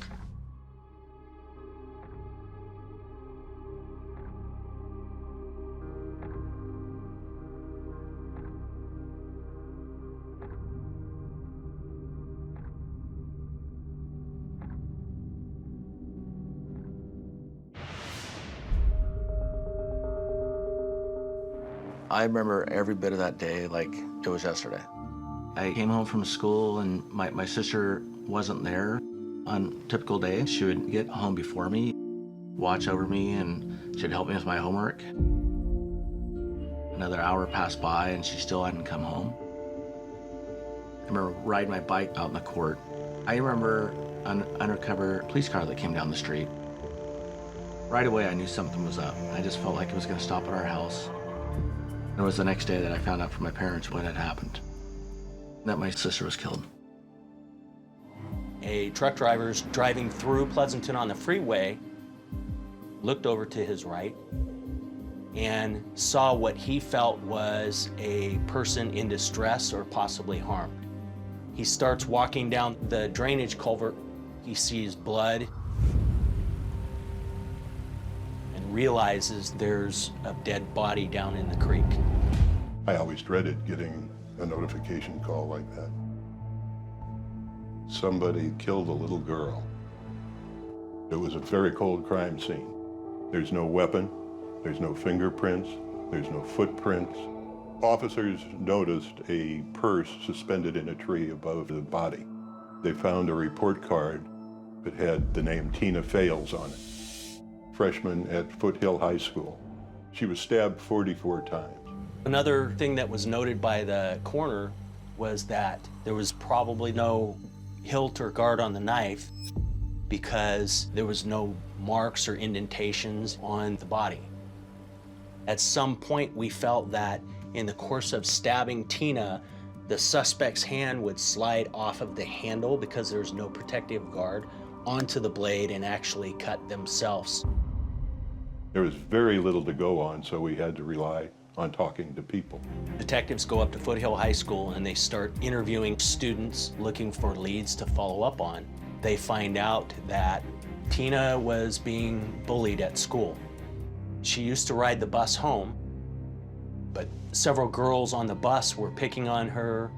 I remember every bit of that day like it was yesterday. I came home from school and my sister wasn't there. On a typical day, she would get home before me, watch over me, and she'd help me with my homework. Another hour passed by and she still hadn't come home. I remember riding my bike out in the court. I remember an undercover police car that came down the street. Right away, I knew something was up. I just felt like it was going to stop at our house. It was the next day that I found out from my parents what had happened, that my sister was killed. A truck driver's driving through Pleasanton on the freeway, looked over to his right, and saw what he felt was a person in distress or possibly harmed. He starts walking down the drainage culvert. He sees blood. realizes there's a dead body down in the creek. I always dreaded getting a notification call like that. Somebody killed a little girl. It was a very cold crime scene. There's no weapon, there's no fingerprints, there's no footprints. Officers noticed a purse suspended in a tree above the body. They found a report card that had the name Tina Faeles on it, freshman at Foothill High School. She was stabbed 44 times. Another thing that was noted by the coroner was that there was probably no hilt or guard on the knife because there was no marks or indentations on the body. At some point, we felt that in the course of stabbing Tina, the suspect's hand would slide off of the handle because there's no protective guard onto the blade and actually cut themselves. There was very little to go on, so we had to rely on talking to people. Detectives go up to Foothill High School and they start interviewing students looking for leads to follow up on. They find out that Tina was being bullied at school. She used to ride the bus home, but several girls on the bus were picking on her.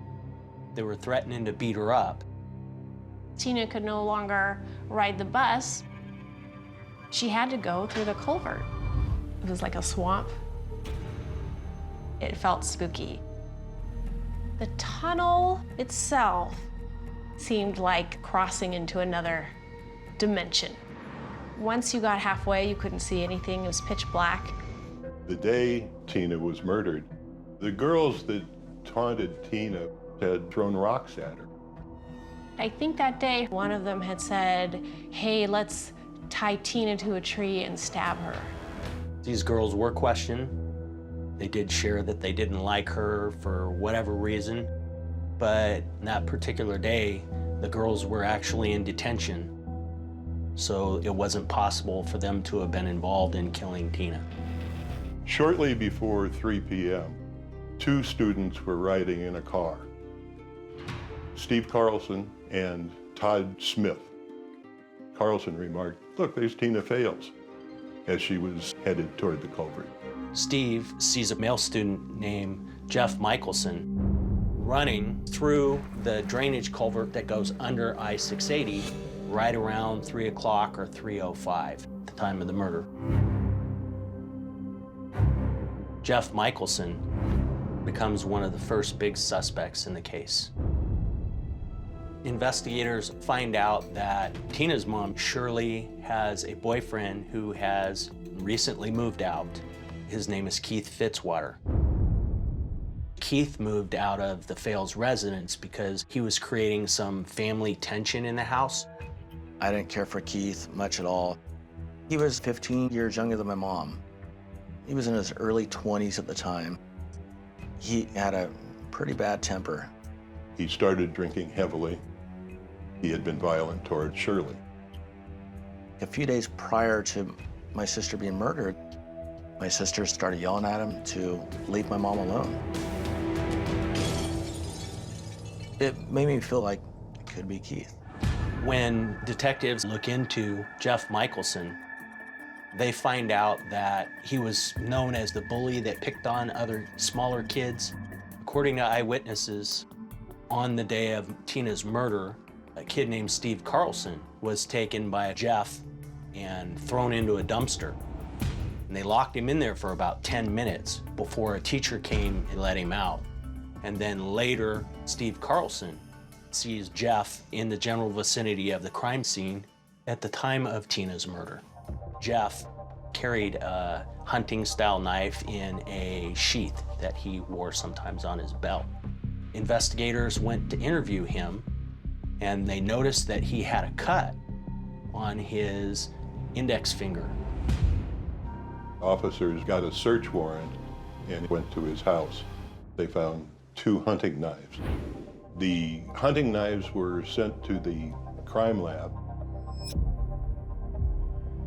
They were threatening to beat her up. Tina could no longer ride the bus. She had to go through the culvert. It was like a swamp. It felt spooky. The tunnel itself seemed like crossing into another dimension. Once you got halfway, you couldn't see anything. It was pitch black. The day Tina was murdered, the girls that taunted Tina had thrown rocks at her. I think that day, one of them had said, hey, let's tie Tina to a tree and stab her. These girls were questioned. They did share that they didn't like her for whatever reason, but that particular day, the girls were actually in detention, so it wasn't possible for them to have been involved in killing Tina. Shortly before 3 p.m., 2 students were riding in a car. Steve Carlson and Todd Smith. Carlson remarked, "Look, there's Tina Faeles," as she was headed toward the culvert. Steve sees a male student named Jeff Michelson running through the drainage culvert that goes under I-680 right around 3 o'clock or 3:05 at the time of the murder. Jeff Michelson becomes one of the first big suspects in the case. Investigators find out that Tina's mom, Shirley, has a boyfriend who has recently moved out. His name is Keith Fitzwater. Keith moved out of the Faeles residence because he was creating some family tension in the house. I didn't care for Keith much at all. He was 15 years younger than my mom. He was in his early 20s at the time. He had a pretty bad temper. He started drinking heavily. He had been violent toward Shirley. A few days prior to my sister being murdered, my sister started yelling at him to leave my mom alone. It made me feel like it could be Keith. When detectives look into Jeff Michelson, they find out that he was known as the bully that picked on other smaller kids. According to eyewitnesses, on the day of Tina's murder, a kid named Steve Carlson was taken by Jeff and thrown into a dumpster. And they locked him in there for about 10 minutes before a teacher came and let him out. And then later, Steve Carlson sees Jeff in the general vicinity of the crime scene at the time of Tina's murder. Jeff carried a hunting-style knife in a sheath that he wore sometimes on his belt. Investigators went to interview him, and they noticed that he had a cut on his index finger. Officers got a search warrant and went to his house. They found 2 hunting knives. The hunting knives were sent to the crime lab.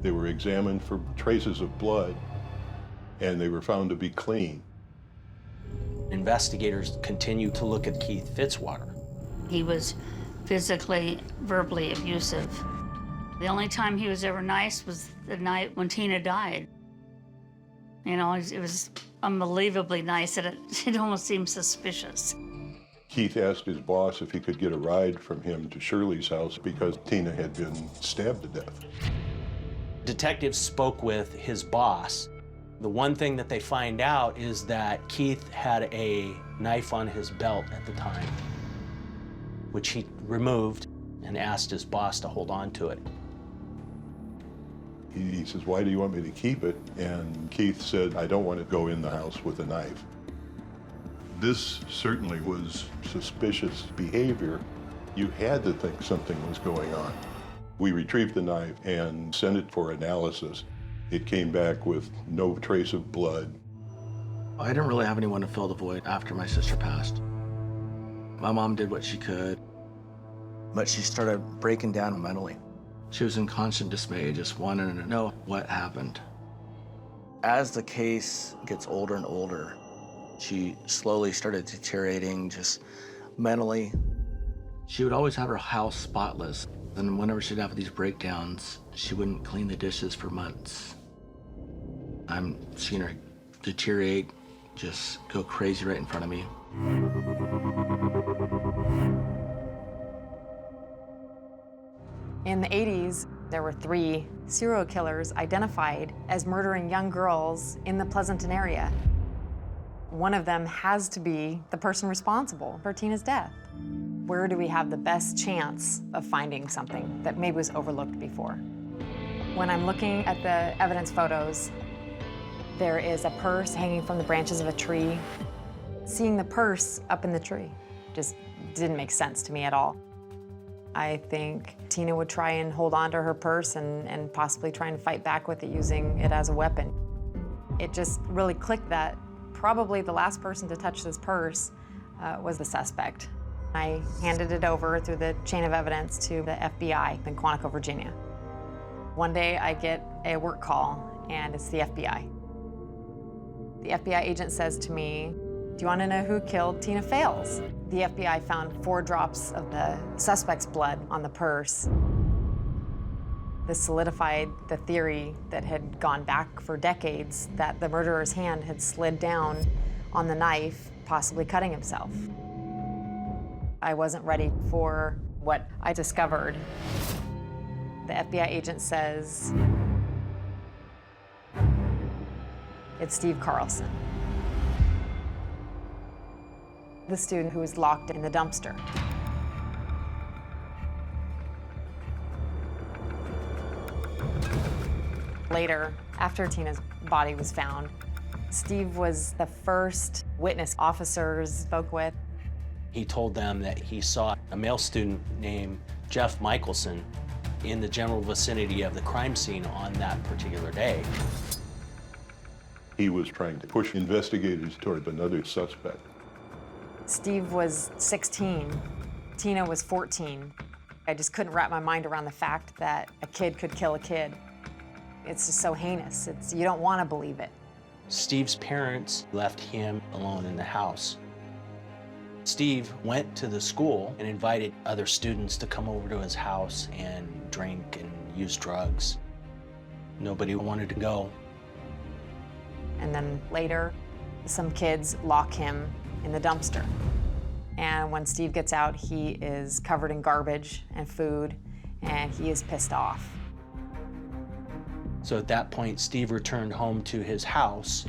They were examined for traces of blood, and they were found to be clean. Investigators continued to look at Keith Fitzwater. He was physically, verbally abusive. The only time he was ever nice was the night when Tina died. You know, it was unbelievably nice, and it almost seemed suspicious. Keith asked his boss if he could get a ride from him to Shirley's house because Tina had been stabbed to death. Detectives spoke with his boss. The one thing that they find out is that Keith had a knife on his belt at the time, which he removed and asked his boss to hold on to it. He says, "Why do you want me to keep it?" And Keith said, "I don't want to go in the house with a knife." This certainly was suspicious behavior. You had to think something was going on. We retrieved the knife and sent it for analysis. It came back with no trace of blood. I didn't really have anyone to fill the void after my sister passed. My mom did what she could, but she started breaking down mentally. She was in constant dismay, just wanting to know what happened. As the case gets older and older, she slowly started deteriorating just mentally. She would always have her house spotless, and whenever she'd have these breakdowns, she wouldn't clean the dishes for months. I'm seeing her deteriorate, just go crazy right in front of me. In the 80s, there were 3 serial killers identified as murdering young girls in the Pleasanton area. One of them has to be the person responsible for Tina's death. Where do we have the best chance of finding something that maybe was overlooked before? When I'm looking at the evidence photos, there is a purse hanging from the branches of a tree. Seeing the purse up in the tree just didn't make sense to me at all. I think Tina would try and hold on to her purse and possibly try and fight back with it, using it as a weapon. It just really clicked that probably the last person to touch this purse was the suspect. I handed it over through the chain of evidence to the FBI in Quantico, Virginia. One day I get a work call, and it's the FBI. The FBI agent says to me, "Do you want to know who killed Tina Faeles?" The FBI found 4 drops of the suspect's blood on the purse. This solidified the theory that had gone back for decades, that the murderer's hand had slid down on the knife, possibly cutting himself. I wasn't ready for what I discovered. The FBI agent says, "It's Steve Carlson, the student who was locked in the dumpster." Later, after Tina's body was found, Steve was the first witness officers spoke with. He told them that he saw a male student named Jeff Michelson in the general vicinity of the crime scene on that particular day. He was trying to push investigators toward another suspect. Steve was 16, Tina was 14. I just couldn't wrap my mind around the fact that a kid could kill a kid. It's just so heinous. You don't want to believe it. Steve's parents left him alone in the house. Steve went to the school and invited other students to come over to his house and drink and use drugs. Nobody wanted to go. And then later, some kids lock him in the dumpster. And when Steve gets out, he is covered in garbage and food, and he is pissed off. So at that point, Steve returned home to his house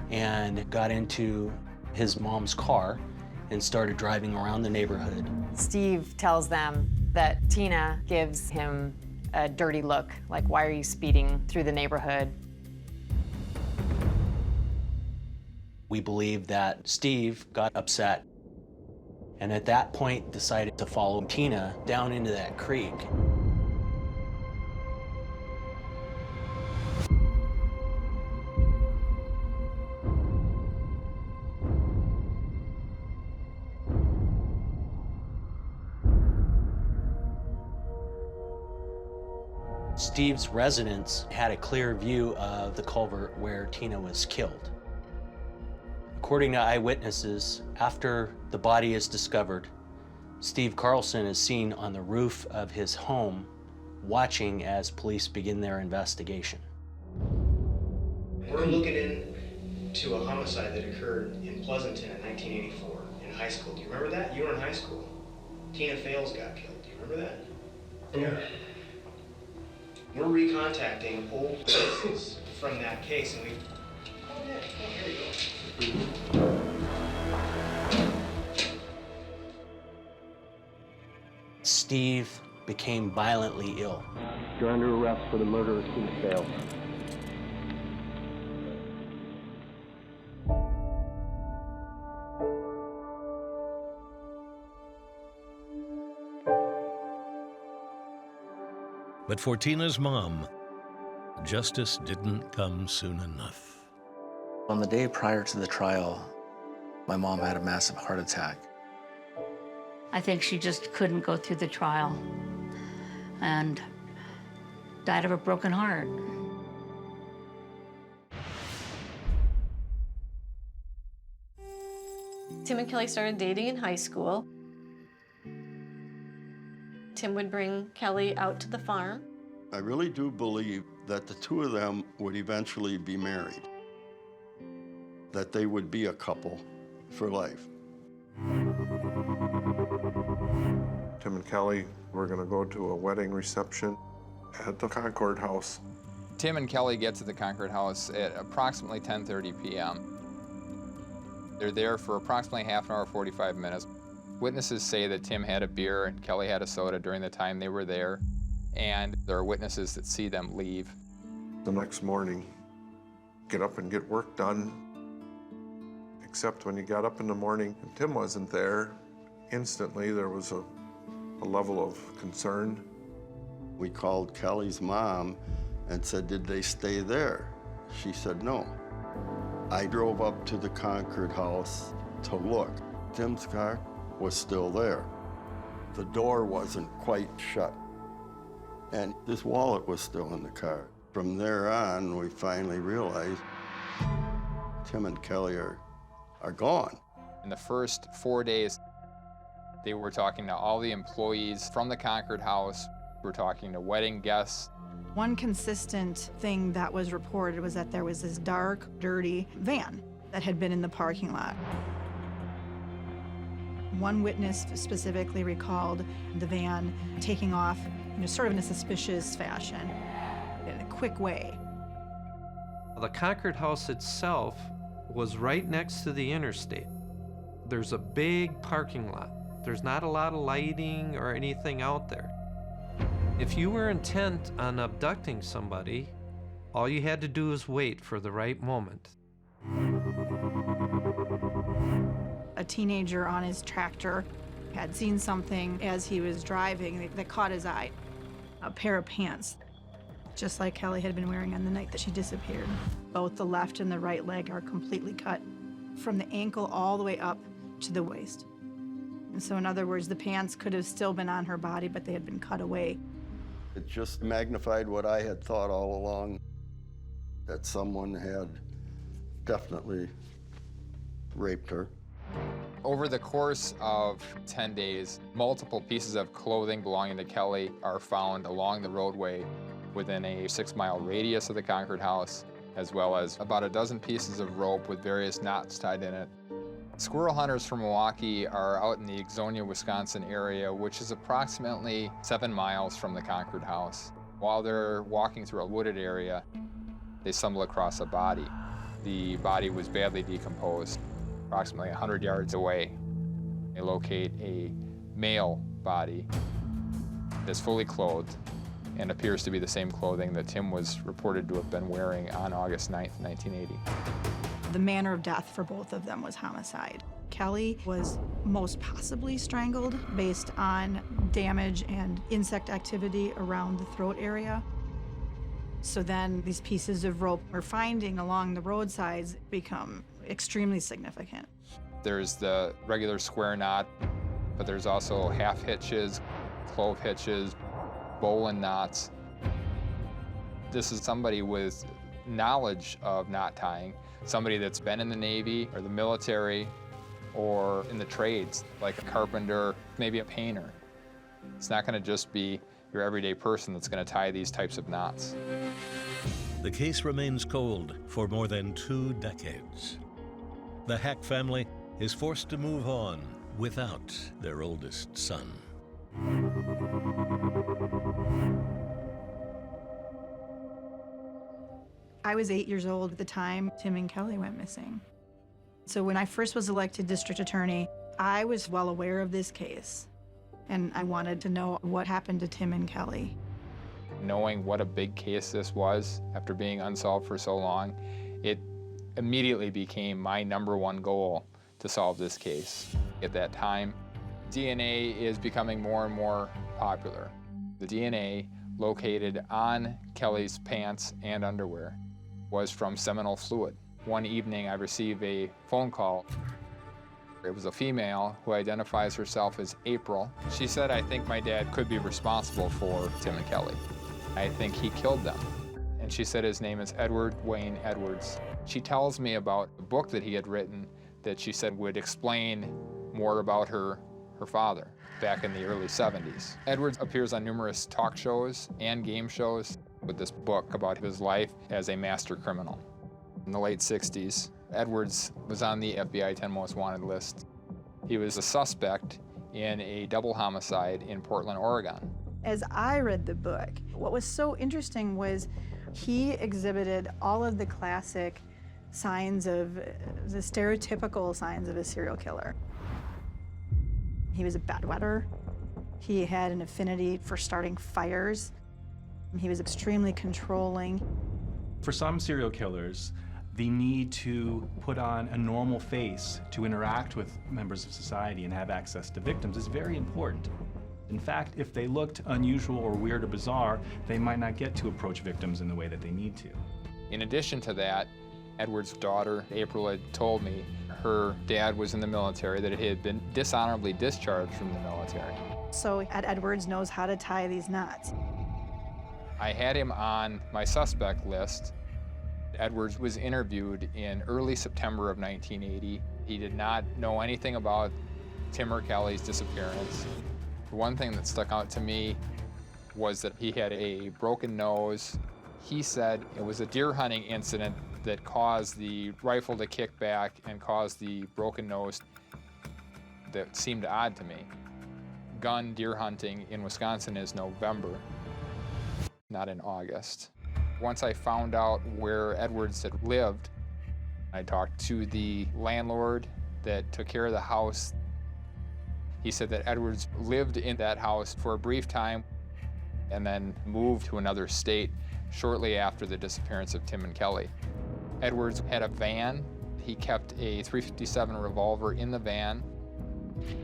and got into his mom's car and started driving around the neighborhood. Steve tells them that Tina gives him a dirty look, like, "Why are you speeding through the neighborhood?" We believe that Steve got upset, and at that point decided to follow Tina down into that creek. Steve's residence had a clear view of the culvert where Tina was killed. According to eyewitnesses, after the body is discovered, Steve Carlson is seen on the roof of his home watching as police begin their investigation. We're looking to a homicide that occurred in Pleasanton in 1984 in high school. Do you remember that? You were in high school. Tina Faeles got killed. Do you remember that? Yeah. We're recontacting old witnesses from that case, and we... Oh, yeah. Oh, here you go. Steve became violently ill. You're under arrest for the murder of Tina Faeles. But for Tina's mom, justice didn't come soon enough. On the day prior to the trial, my mom had a massive heart attack. I think she just couldn't go through the trial and died of a broken heart. Tim and Kelly started dating in high school. Tim would bring Kelly out to the farm. I really do believe that the two of them would eventually be married, that they would be a couple for life. Tim and Kelly were going to go to a wedding reception at the Concord House. Tim and Kelly get to the Concord House at approximately 10:30 p.m. They're there for approximately half an hour, 45 minutes. Witnesses say that Tim had a beer and Kelly had a soda during the time they were there, and there are witnesses that see them leave. The next morning, get up and get work done. Except when you got up in the morning and Tim wasn't there, instantly there was a level of concern. We called Kelly's mom and said, did they stay there? She said no. I drove up to the Concord house to look. Tim's car was still there. The door wasn't quite shut, and his wallet was still in the car. From there on, we finally realized Tim and Kelly are gone. In the first 4 days, they were talking to all the employees from the Concord House. We were talking to wedding guests. One consistent thing that was reported was that there was this dark, dirty van that had been in the parking lot. One witness specifically recalled the van taking off, sort of in a suspicious fashion, in a quick way. The Concord House itself was right next to the interstate. There's a big parking lot. There's not a lot of lighting or anything out there. If you were intent on abducting somebody, all you had to do was wait for the right moment. A teenager on his tractor had seen something as he was driving that caught his eye. A pair of pants, just like Kelly had been wearing on the night that she disappeared. Both the left and the right leg are completely cut, from the ankle all the way up to the waist. And so in other words, the pants could have still been on her body, but they had been cut away. It just magnified what I had thought all along, that someone had definitely raped her. Over the course of 10 days, multiple pieces of clothing belonging to Kelly are found along the roadway within a 6-mile radius of the Concord House, as well as about a dozen pieces of rope with various knots tied in it. Squirrel hunters from Milwaukee are out in the Ixonia, Wisconsin area, which is approximately 7 miles from the Concord House. While they're walking through a wooded area, they stumble across a body. The body was badly decomposed. Approximately 100 yards away, they locate a male body that's fully clothed and appears to be the same clothing that Tim was reported to have been wearing on August 9th, 1980. The manner of death for both of them was homicide. Kelly was most possibly strangled based on damage and insect activity around the throat area. So then these pieces of rope we're finding along the roadsides become extremely significant. There's the regular square knot, but there's also half hitches, clove hitches, bowline knots. This is somebody with knowledge of knot tying, somebody that's been in the Navy or the military or in the trades, like a carpenter, maybe a painter. It's not going to just be your everyday person that's going to tie these types of knots. the case remains cold for more than 2 decades. The Hack family is forced to move on without their oldest son. I was 8 years old at the time Tim and Kelly went missing. So when I first was elected district attorney, I was well aware of this case, and I wanted to know what happened to Tim and Kelly. Knowing what a big case this was after being unsolved for so long, it immediately became my #1 goal to solve this case. At that time, DNA is becoming more and more popular. The DNA located on Kelly's pants and underwear was from seminal fluid. One evening, I received a phone call. It was a female who identifies herself as April. She said, "I think my dad could be responsible for Tim and Kelly. I think he killed them." And she said his name is Edward Wayne Edwards. She tells me about a book that he had written that she said would explain more about her father back in the early 70s. Edwards appears on numerous talk shows and game shows with this book about his life as a master criminal. In the late 60s, Edwards was on the FBI 10 Most Wanted list. He was a suspect in a double homicide in Portland, Oregon. As I read the book, what was so interesting was he exhibited all of the classic signs of, the stereotypical signs of a serial killer. He was a bedwetter. He had an affinity for starting fires. He was extremely controlling. For some serial killers, the need to put on a normal face to interact with members of society and have access to victims is very important. In fact, if they looked unusual or weird or bizarre, they might not get to approach victims in the way that they need to. In addition to that, Edward's daughter, April, had told me her dad was in the military, that he had been dishonorably discharged from the military. So Ed Edwards knows how to tie these knots. I had him on my suspect list. Edwards was interviewed in early September of 1980. He did not know anything about Tim or Kelly's disappearance. The one thing that stuck out to me was that he had a broken nose. He said it was a deer hunting incident that caused the rifle to kick back and caused the broken nose. That seemed odd to me. Gun deer hunting in Wisconsin is November, not in August. Once I found out where Edwards had lived, I talked to the landlord that took care of the house. He said that Edwards lived in that house for a brief time and then moved to another state shortly after the disappearance of Tim and Kelly. Edwards had a van. He kept a .357 revolver in the van.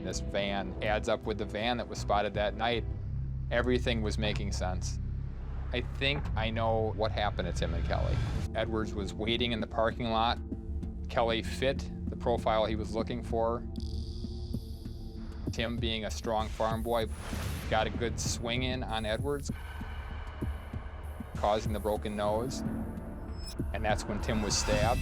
This van adds up with the van that was spotted that night. Everything was making sense. I think I know what happened to Tim and Kelly. Edwards was waiting in the parking lot. Kelly fit the profile he was looking for. Tim, being a strong farm boy, got a good swing in on Edwards, causing the broken nose. And that's when Tim was stabbed.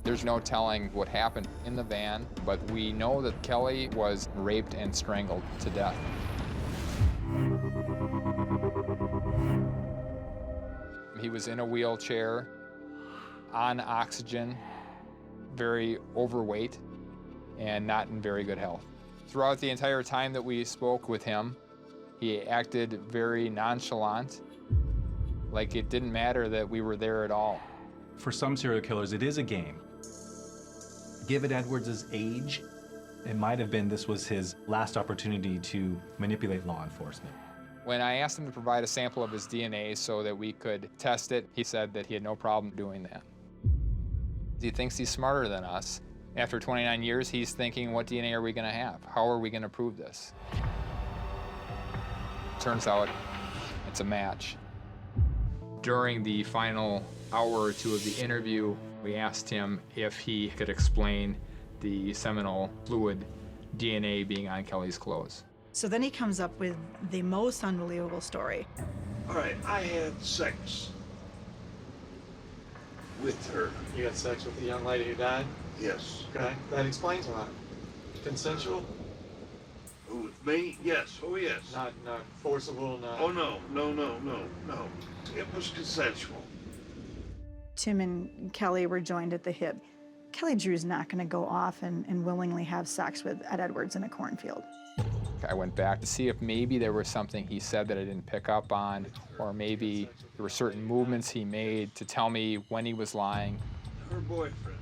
There's no telling what happened in the van, but we know that Kelly was raped and strangled to death. He was in a wheelchair, on oxygen, very overweight, and not in very good health. Throughout the entire time that we spoke with him, he acted very nonchalant, like it didn't matter that we were there at all. For some serial killers, it is a game. Given Edwards' age, it might have been this was his last opportunity to manipulate law enforcement. When I asked him to provide a sample of his DNA so that we could test it, he said that he had no problem doing that. He thinks he's smarter than us. After 29 years, he's thinking, what DNA are we going to have? How are we going to prove this? Turns out it's a match. During the final hour or two of the interview, we asked him if he could explain the seminal fluid DNA being on Kelly's clothes. So then he comes up with the most unbelievable story. All right, I had sex with her. You had sex with the young lady who died? Yes. Okay, that explains a lot. Consensual? Who, with me? Yes. Oh, yes. Not forcible, not... Oh, no. It was consensual. Tim and Kelly were joined at the hip. Kelly Drew's not going to go off and willingly have sex with Ed Edwards in a cornfield. I went back to see if maybe there was something he said that I didn't pick up on, or maybe there were certain movements he made to tell me when he was lying. Her boyfriend.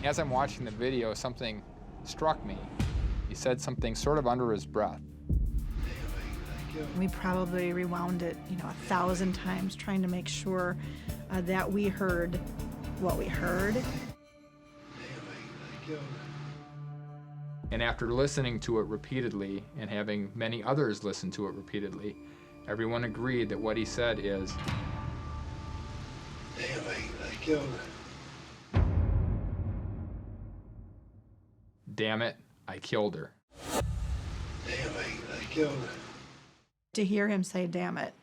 As I'm watching the video, something struck me. He said something sort of under his breath. We probably rewound it, 1,000 times, trying to make sure that we heard what we heard. And after listening to it repeatedly and having many others listen to it repeatedly, everyone agreed that what he said is, Damn, I killed her. damn it, I killed her. Damn, I killed her. To hear him say, damn it,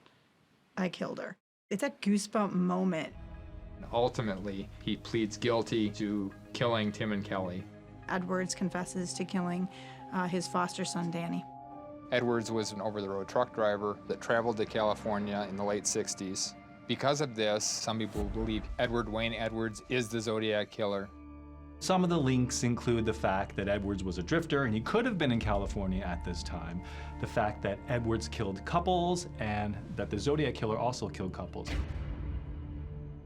I killed her. It's a goosebump moment. Ultimately, he pleads guilty to killing Tim and Kelly. Edwards confesses to killing his foster son, Danny. Edwards was an over-the-road truck driver that traveled to California in the late 60s. Because of this, some people believe Edward Wayne Edwards is the Zodiac killer. Some of the links include the fact that Edwards was a drifter and he could have been in California at this time, the fact that Edwards killed couples, and that the Zodiac killer also killed couples.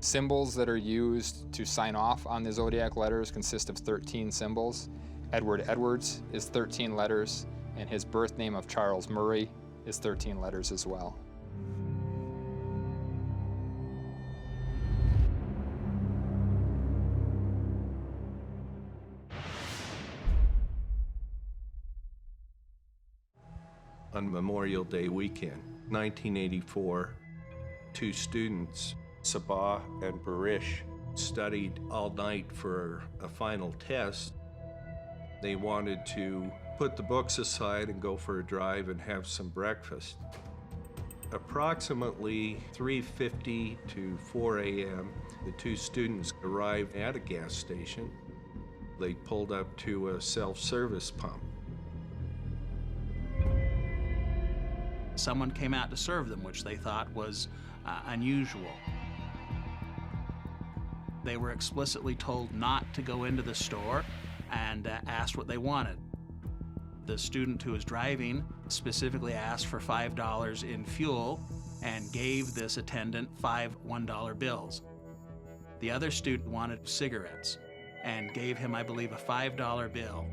Symbols that are used to sign off on the Zodiac letters consist of 13 symbols. Edward Edwards is 13 letters, and his birth name of Charles Murray is 13 letters as well. On Memorial Day weekend, 1984, two students, Sabah and Barish, studied all night for a final test. They wanted to put the books aside and go for a drive and have some breakfast. Approximately 3:50 to 4 a.m., the two students arrived at a gas station. They pulled up to a self-service pump. Someone came out to serve them, which they thought was unusual. They were explicitly told not to go into the store and asked what they wanted. The student who was driving specifically asked for $5 in fuel and gave this attendant 5 $1 bills. The other student wanted cigarettes and gave him, I believe, a $5 bill.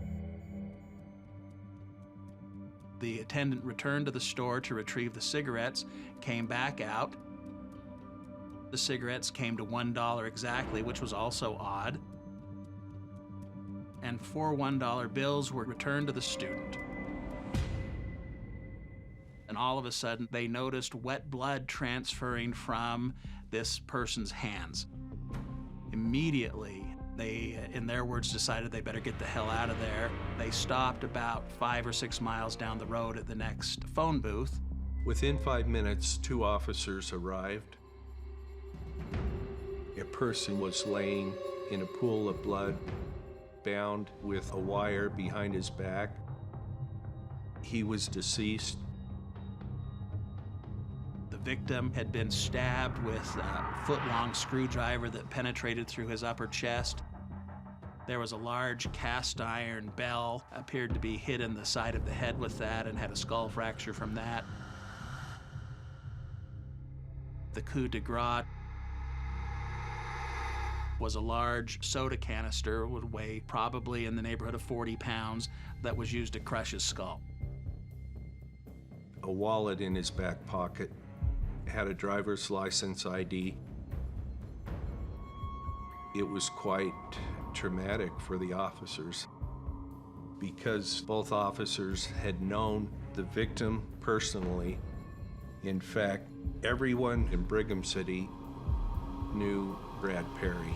The attendant returned to the store to retrieve the cigarettes, came back out. The cigarettes came to $1 exactly, which was also odd. And 4 $1 bills were returned to the student. And all of a sudden, they noticed wet blood transferring from this person's hands. Immediately, they, in their words, decided they better get the hell out of there. They stopped about 5 or 6 miles down the road at the next phone booth. Within 5 minutes, 2 officers arrived. A person was laying in a pool of blood, bound with a wire behind his back. He was deceased. The victim had been stabbed with a foot-long screwdriver that penetrated through his upper chest. There was a large cast iron bell, appeared to be hit in the side of the head with that and had a skull fracture from that. The coup de grace was a large soda canister, would weigh probably in the neighborhood of 40 pounds, that was used to crush his skull. A wallet in his back pocket, had a driver's license ID. It was quite traumatic for the officers because both officers had known the victim personally. In fact, everyone in Brigham City knew Brad Perry.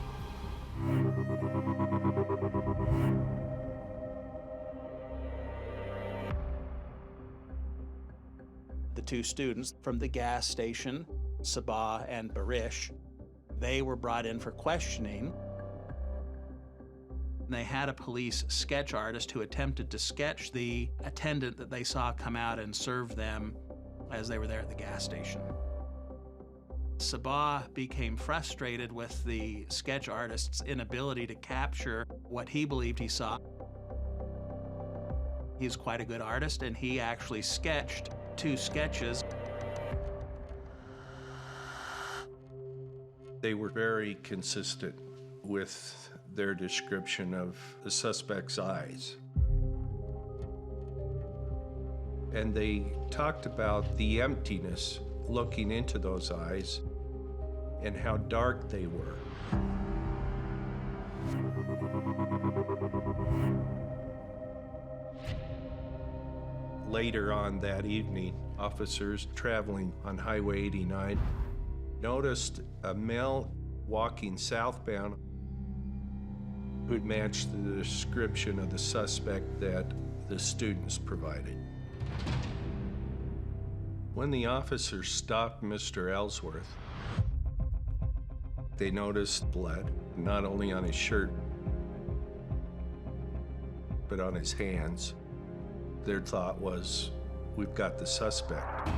The 2 students from the gas station, Sabah and Barish, they were brought in for questioning. They had a police sketch artist who attempted to sketch the attendant that they saw come out and serve them as they were there at the gas station. Sabah became frustrated with the sketch artist's inability to capture what he believed he saw. He's quite a good artist, and he actually sketched 2 sketches. They were very consistent with their description of the suspect's eyes. And they talked about the emptiness looking into those eyes and how dark they were. Later on that evening, officers traveling on Highway 89 noticed a male walking southbound who'd matched the description of the suspect that the students provided. When the officers stopped Mr. Ellsworth, they noticed blood, not only on his shirt, but on his hands. Their thought was, we've got the suspect.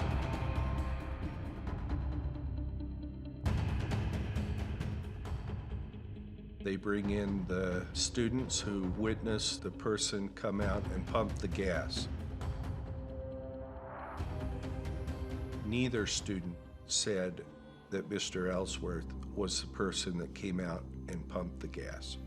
They bring in the students who witnessed the person come out and pump the gas. Neither student said that Mr. Ellsworth was the person that came out and pumped the gas.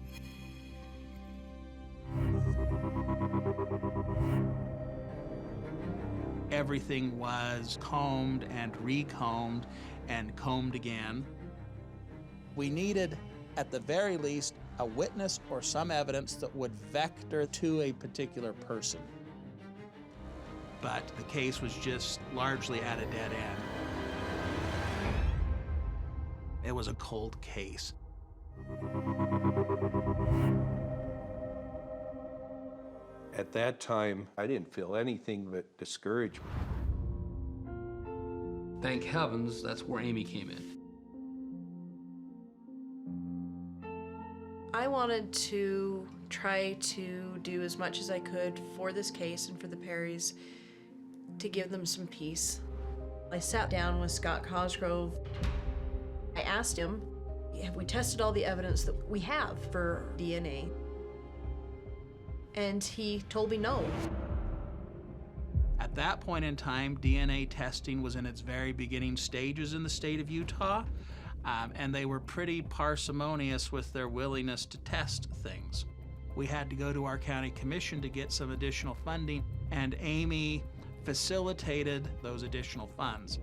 Everything was combed and recombed and combed again. We needed, at the very least, a witness or some evidence that would vector to a particular person. But the case was just largely at a dead end. It was a cold case. At that time, I didn't feel anything but discouragement. Thank heavens, that's where Amy came in. I wanted to try to do as much as I could for this case and for the Perrys to give them some peace. I sat down with Scott Cosgrove. I asked him, have we tested all the evidence that we have for DNA? And he told me no. At that point in time, DNA testing was in its very beginning stages in the state of Utah, and they were pretty parsimonious with their willingness to test things. We had to go to our county commission to get some additional funding, and Amy facilitated those additional funds.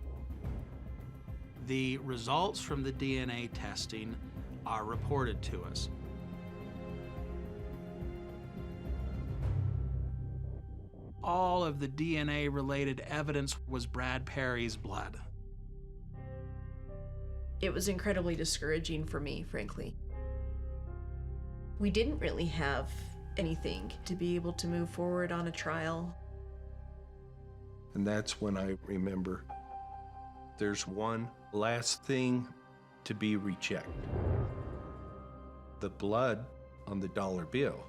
The results from the DNA testing are reported to us. All of the DNA-related evidence was Brad Perry's blood. It was incredibly discouraging for me, frankly. We didn't really have anything to be able to move forward on a trial. And that's when I remember there's one last thing to be rechecked. The blood on the dollar bill.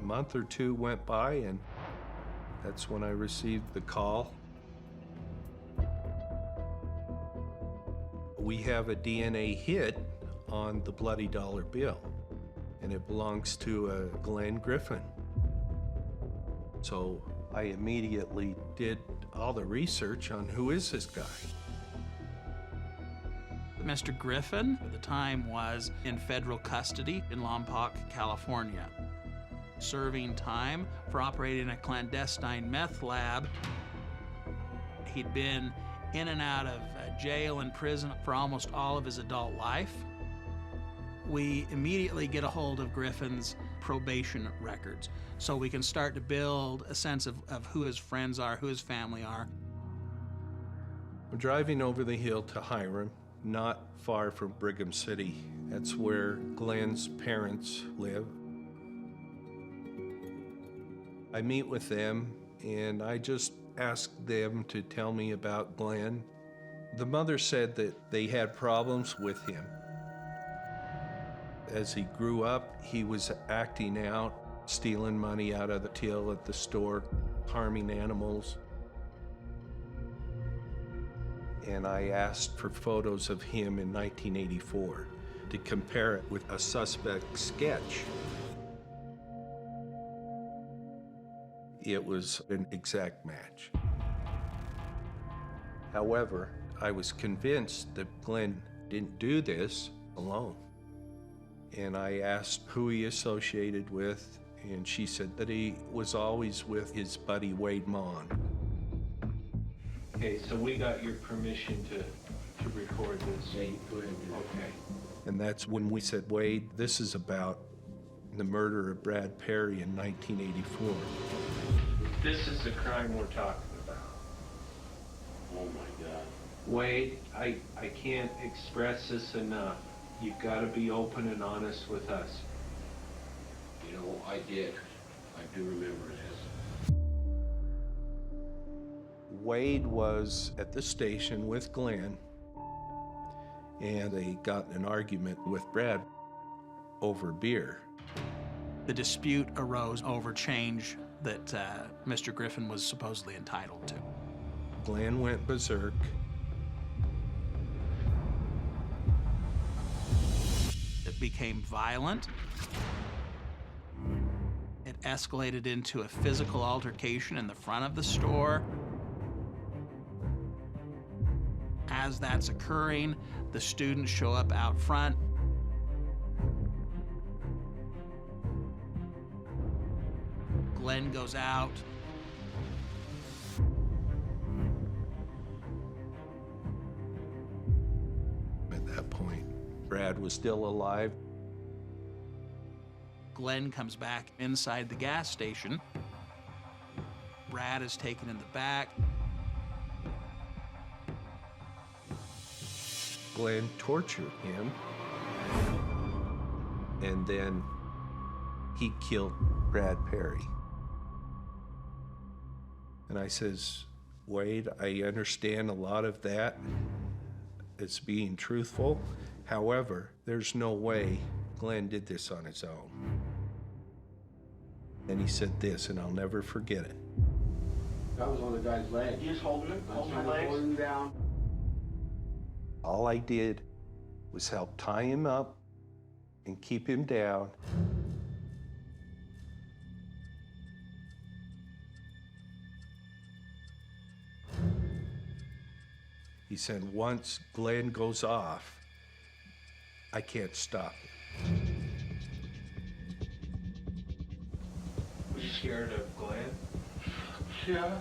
A month or two went by, and that's when I received the call. We have a DNA hit on the bloody dollar bill, and it belongs to a Glenn Griffin. So I immediately did all the research on who is this guy. Mr. Griffin, at the time, was in federal custody in Lompoc, California, serving time for operating a clandestine meth lab. He'd been in and out of jail and prison for almost all of his adult life. We immediately get a hold of Griffin's probation records so we can start to build a sense of who his friends are, who his family are. I'm driving over the hill to Hiram, not far from Brigham City. That's where Glenn's parents live. I meet with them, and I just ask them to tell me about Glenn. The mother said that they had problems with him. As he grew up, he was acting out, stealing money out of the till at the store, harming animals. And I asked for photos of him in 1984 to compare it with a suspect sketch. It was an exact match. However, I was convinced that Glenn didn't do this alone. And I asked who he associated with, and she said that he was always with his buddy Wade Mon. Okay, so we got your permission to record this. Yeah, you go ahead and do that. Okay. And that's when we said, Wade, this is about the murder of Brad Perry in 1984. This is the crime we're talking about. Oh my God. Wade, I can't express this enough. You've got to be open and honest with us. You know, I did. I do remember this. Wade was at the station with Glenn, and they got in an argument with Brad over beer. The dispute arose over change that Mr. Griffin was supposedly entitled to. Glenn went berserk. It became violent. It escalated into a physical altercation in the front of the store. As that's occurring, the students show up out front. Glenn goes out. At that point, Brad was still alive. Glenn comes back inside the gas station. Brad is taken in the back. Glenn tortured him, and then he killed Brad Perry. And I says, Wade, I understand a lot of that. It's being truthful. However, there's no way Glenn did this on his own. And he said this, and I'll never forget it. That was on the guy's leg. You just holding it? Holding the legs? Holding him down. All I did was help tie him up and keep him down. He said, once Glenn goes off, I can't stop it. Were you scared of Glenn? Yeah.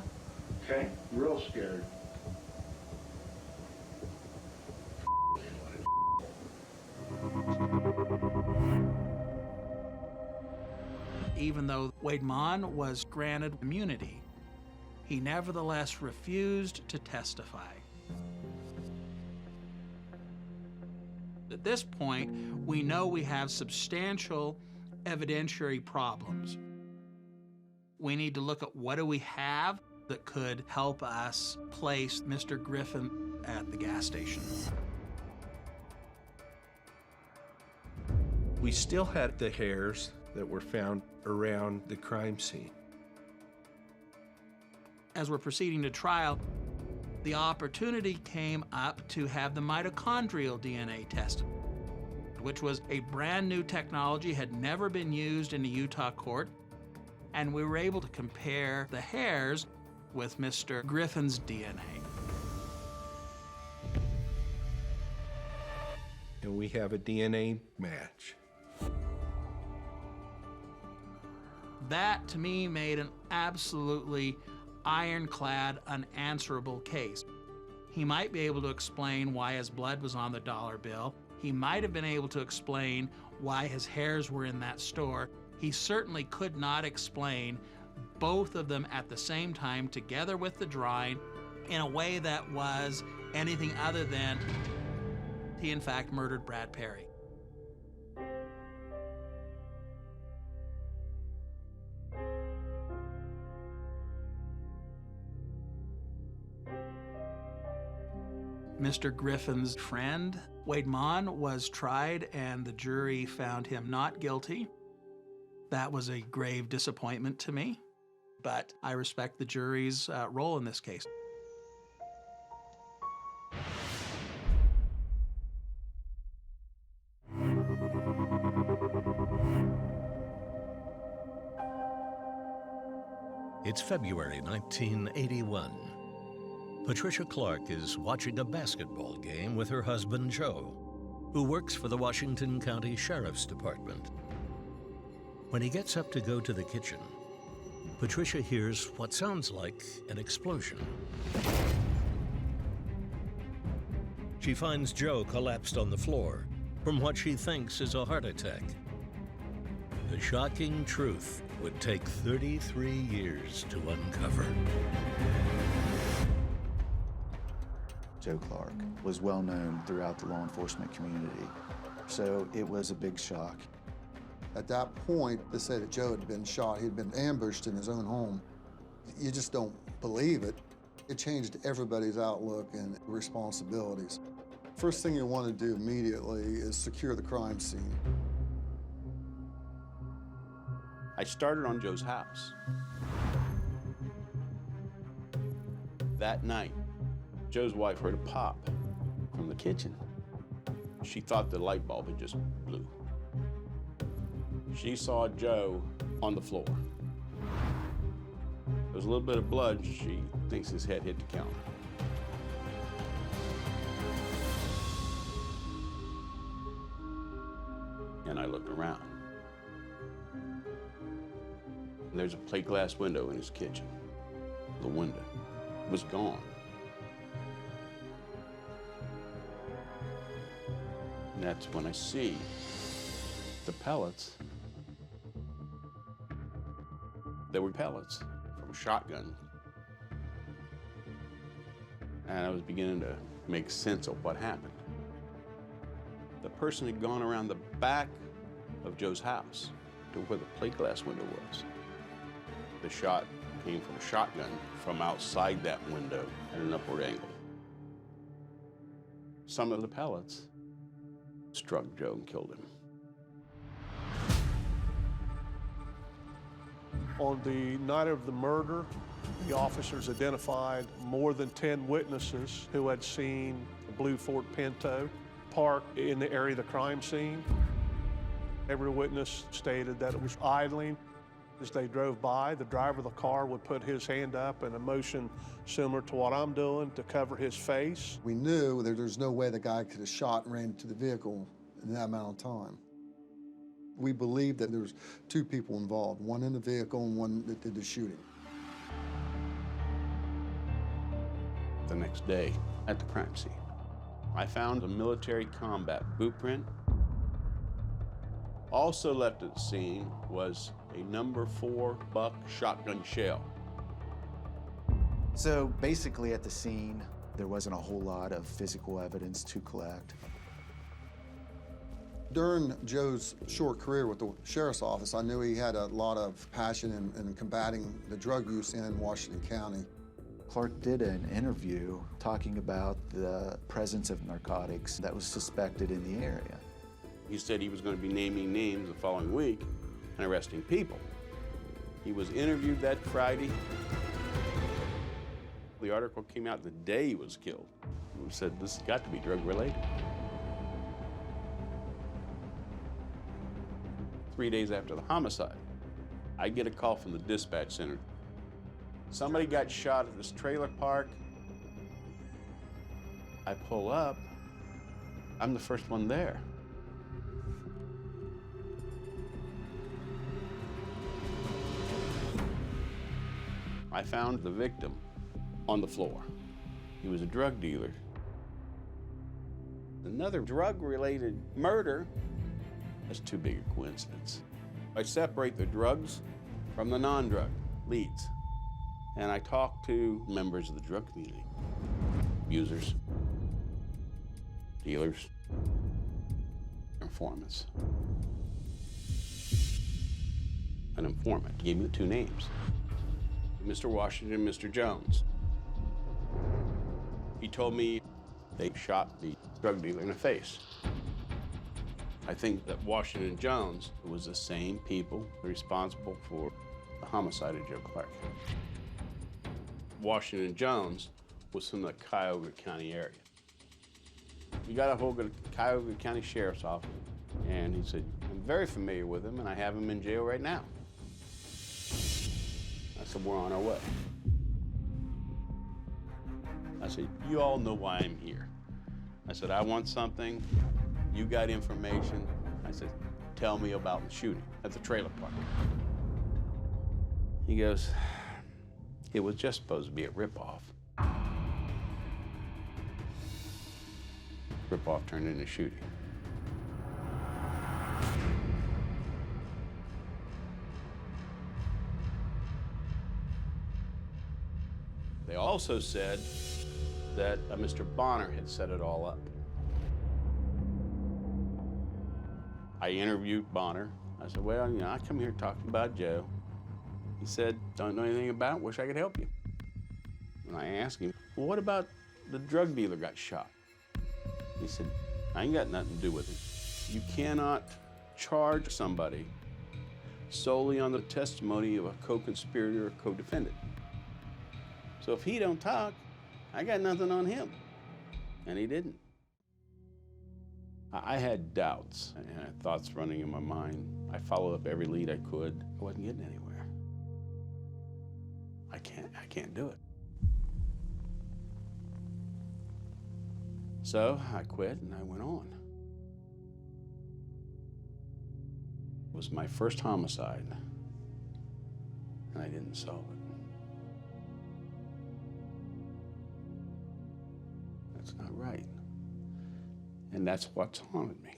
Okay. Real scared. Even though Wade Mon was granted immunity, he nevertheless refused to testify. At this point, we know we have substantial evidentiary problems. We need to look at what do we have that could help us place Mr. Griffin at the gas station. We still had the hairs that were found around the crime scene. As we're proceeding to trial, the opportunity came up to have the mitochondrial DNA tested, which was a brand new technology, had never been used in a Utah court, and we were able to compare the hairs with Mr. Griffin's DNA. And we have a DNA match. That, to me, made an absolutely ironclad, unanswerable case. He might be able to explain why his blood was on the dollar bill. He might have been able to explain why his hairs were in that store. He certainly could not explain both of them at the same time, together with the drawing, in a way that was anything other than he, in fact, murdered Brad Perry. Mr. Griffin's friend, Wade Mon, was tried and the jury found him not guilty. That was a grave disappointment to me, but I respect the jury's role in this case. It's February 1981. Patricia Clark is watching a basketball game with her husband, Joe, who works for the Washington County Sheriff's Department. When he gets up to go to the kitchen, Patricia hears what sounds like an explosion. She finds Joe collapsed on the floor from what she thinks is a heart attack. The shocking truth would take 33 years to uncover. Joe Clark was well known throughout the law enforcement community, so it was a big shock. At that point, they said that Joe had been shot. He'd been ambushed in his own home. You just don't believe it. It changed everybody's outlook and responsibilities. First thing you want to do immediately is secure the crime scene. I started on Joe's house. That night, Joe's wife heard a pop from the kitchen. She thought the light bulb had just blew. She saw Joe on the floor. There was a little bit of blood. She thinks his head hit the counter. And I looked around. And there's a plate glass window in his kitchen. The window was gone. And that's when I see the pellets. There were pellets from a shotgun. And I was beginning to make sense of what happened. The person had gone around the back of Joe's house to where the plate glass window was. The shot came from a shotgun from outside that window at an upward angle. Some of the pellets struck Joe and killed him. On the night of the murder, the officers identified more than 10 witnesses who had seen a blue Ford Pinto parked in the area of the crime scene. Every witness stated that it was idling. As they drove by, the driver of the car would put his hand up in a motion similar to what I'm doing to cover his face. We knew that there's no way the guy could have shot and ran into the vehicle in that amount of time. We believed that there was two people involved, one in the vehicle and one that did the shooting. The next day, at the crime scene, I found a military combat boot print. Also left at the scene was a #4 buck shotgun shell. So basically at the scene, there wasn't a whole lot of physical evidence to collect. During Joe's short career with the sheriff's office, I knew he had a lot of passion in combating the drug use in Washington County. Clark did an interview talking about the presence of narcotics that was suspected in the area. He said he was going to be naming names the following week and arresting people. He was interviewed that Friday. The article came out the day he was killed. He said, this has got to be drug-related. 3 days after the homicide, I get a call from the dispatch center. Somebody got shot at this trailer park. I pull up. I'm the first one there. I found the victim on the floor. He was a drug dealer. Another drug-related murder. That's too big a coincidence. I separate the drugs from the non-drug leads. And I talk to members of the drug community. Users, dealers, informants. An informant gave me the two names. Mr. Washington and Mr. Jones. He told me They shot the drug dealer in the face. I think that Washington Jones was the same people responsible for the homicide of Joe Clark. Washington Jones was from the Cuyahoga County area. We got a hold of the Cuyahoga County Sheriff's Office, and he said, I'm very familiar with him, and I have him in jail right now. I said, we're on our way. I said, you all know why I'm here. I said, I want something. You got information. I said, tell me about the shooting at the trailer park. He goes, it was just supposed to be a ripoff. Ripoff turned into shooting. They also said that Mr. Bonner had set it all up. I interviewed Bonner. I said, well, you know, I come here talking about Joe. He said, don't know anything about it, wish I could help you. And I asked him, well, what about the drug dealer got shot? He said, I ain't got nothing to do with it. You cannot charge somebody solely on the testimony of a co-conspirator or co-defendant. So if he don't talk, I got nothing on him. And he didn't. I had doubts and thoughts running in my mind. I followed up every lead I could. I wasn't getting anywhere. I can't do it. So I quit and I went on. It was my first homicide, and I didn't solve it. That's not right. And that's what's haunted me.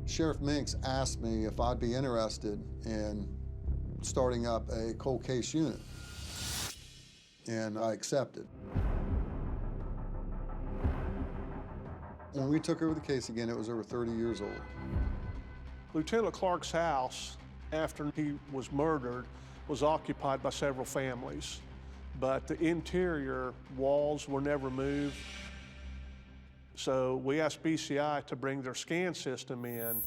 Sheriff Minks asked me if I'd be interested in starting up a cold case unit, and I accepted. When we took over the case again, it was over 30 years old. Lieutenant Clark's house, after he was murdered, was occupied by several families, but the interior walls were never moved. So we asked BCI to bring their scan system in.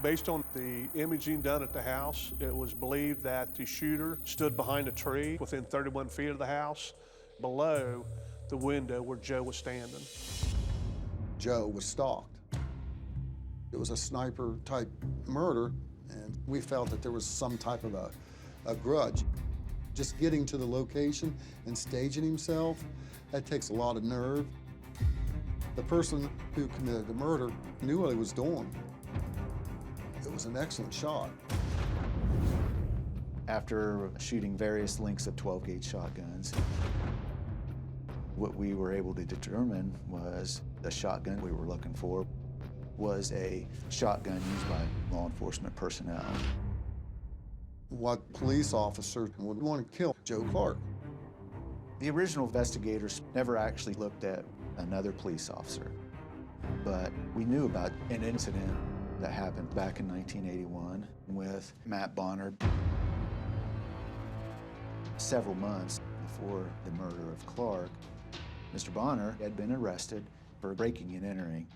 Based on the imaging done at the house, it was believed that the shooter stood behind a tree within 31 feet of the house, below the window where Joe was standing. Joe was stalked. It was a sniper-type murder, and we felt that there was some type of a grudge. Just getting to the location and staging himself, that takes a lot of nerve. The person who committed the murder knew what he was doing. It was an excellent shot. After shooting various lengths of 12-gauge shotguns, what we were able to determine was the shotgun we were looking for was a shotgun used by law enforcement personnel. What police officer would want to kill Joe Clark? The original investigators never actually looked at another police officer, but we knew about an incident that happened back in 1981 with Matt Bonner. Several months before the murder of Clark, Mr. Bonner had been arrested for breaking and entering.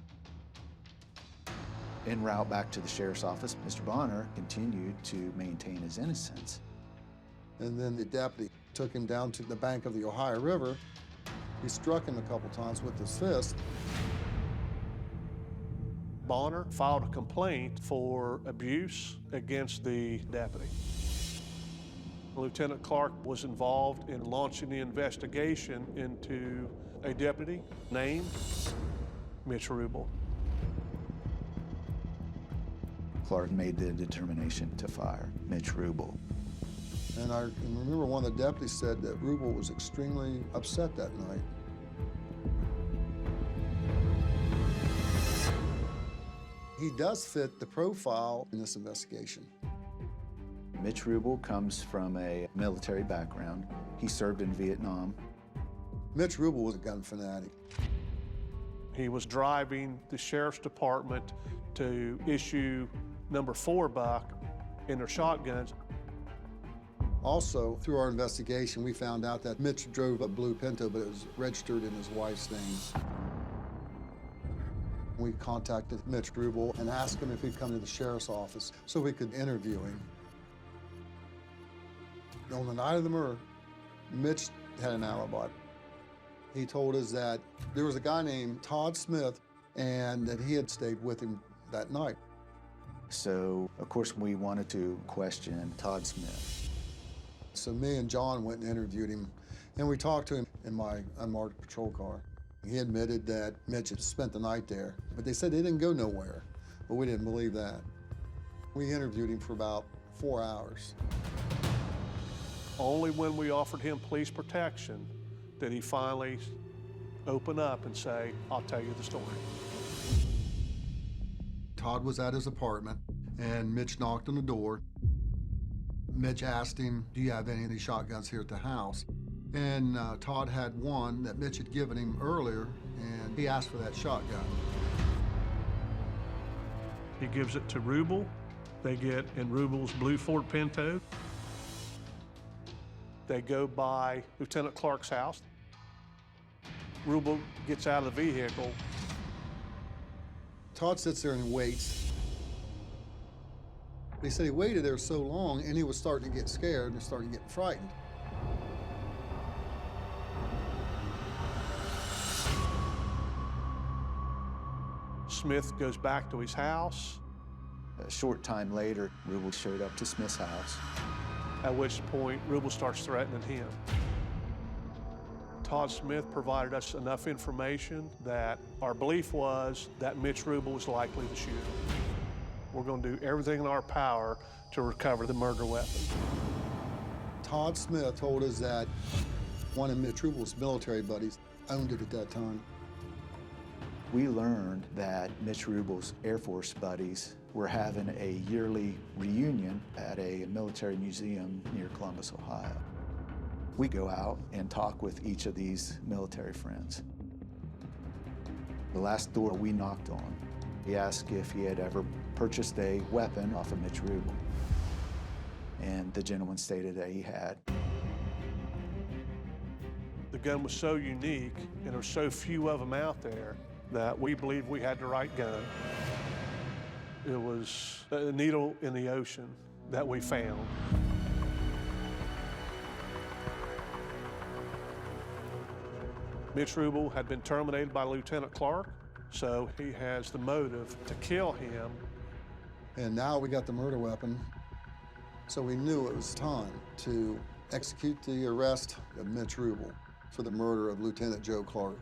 En route back to the sheriff's office, Mr. Bonner continued to maintain his innocence. And then the deputy took him down to the bank of the Ohio River. He struck him a couple times with his fist. Bonner filed a complaint for abuse against the deputy. Lieutenant Clark was involved in launching the investigation into a deputy named Mitch Rubel. Clark made the determination to fire Mitch Rubel. And I remember one of the deputies said that Rubel was extremely upset that night. He does fit the profile in this investigation. Mitch Rubel comes from a military background. He served in Vietnam. Mitch Rubel was a gun fanatic. He was driving the sheriff's department to issue number 4 buck in their shotguns. Also, through our investigation, we found out that Mitch drove a blue Pinto, but it was registered in his wife's name. We contacted Mitch Rubel and asked him if he'd come to the sheriff's office so we could interview him. On the night of the murder, Mitch had an alibi. He told us that there was a guy named Todd Smith and that he had stayed with him that night. So, of course, we wanted to question Todd Smith. So me and John went and interviewed him, and we talked to him in my unmarked patrol car. He admitted that Mitch had spent the night there, but they said they didn't go nowhere, but we didn't believe that. We interviewed him for about 4 hours. Only when we offered him police protection did he finally open up and say, I'll tell you the story. Todd was at his apartment, and Mitch knocked on the door. Mitch asked him, do you have any of these shotguns here at the house? And Todd had one that Mitch had given him earlier, and he asked for that shotgun. He gives it to Rubel. They get in Rubel's blue Ford Pinto. They go by Lieutenant Clark's house. Rubel gets out of the vehicle. Todd sits there and waits. He said he waited there so long, and he was starting to get scared and starting to get frightened. Smith goes back to his house. A short time later, Rubel showed up to Smith's house. At which point, Rubel starts threatening him. Todd Smith provided us enough information that our belief was that Mitch Rubel was likely the shooter. We're going to do everything in our power to recover the murder weapon. Todd Smith told us that one of Mitch Rubel's military buddies owned it at that time. We learned that Mitch Rubel's Air Force buddies were having a yearly reunion at a military museum near Columbus, Ohio. We go out and talk with each of these military friends. The last door we knocked on, we asked if he had ever purchased a weapon off of Mitch Rubel. And the gentleman stated that he had. The gun was so unique, and there were so few of them out there, that we believed we had the right gun. It was a needle in the ocean that we found. Mitch Rubel had been terminated by Lieutenant Clark, so he has the motive to kill him. And now we got the murder weapon, so we knew it was time to execute the arrest of Mitch Rubel for the murder of Lieutenant Joe Clark.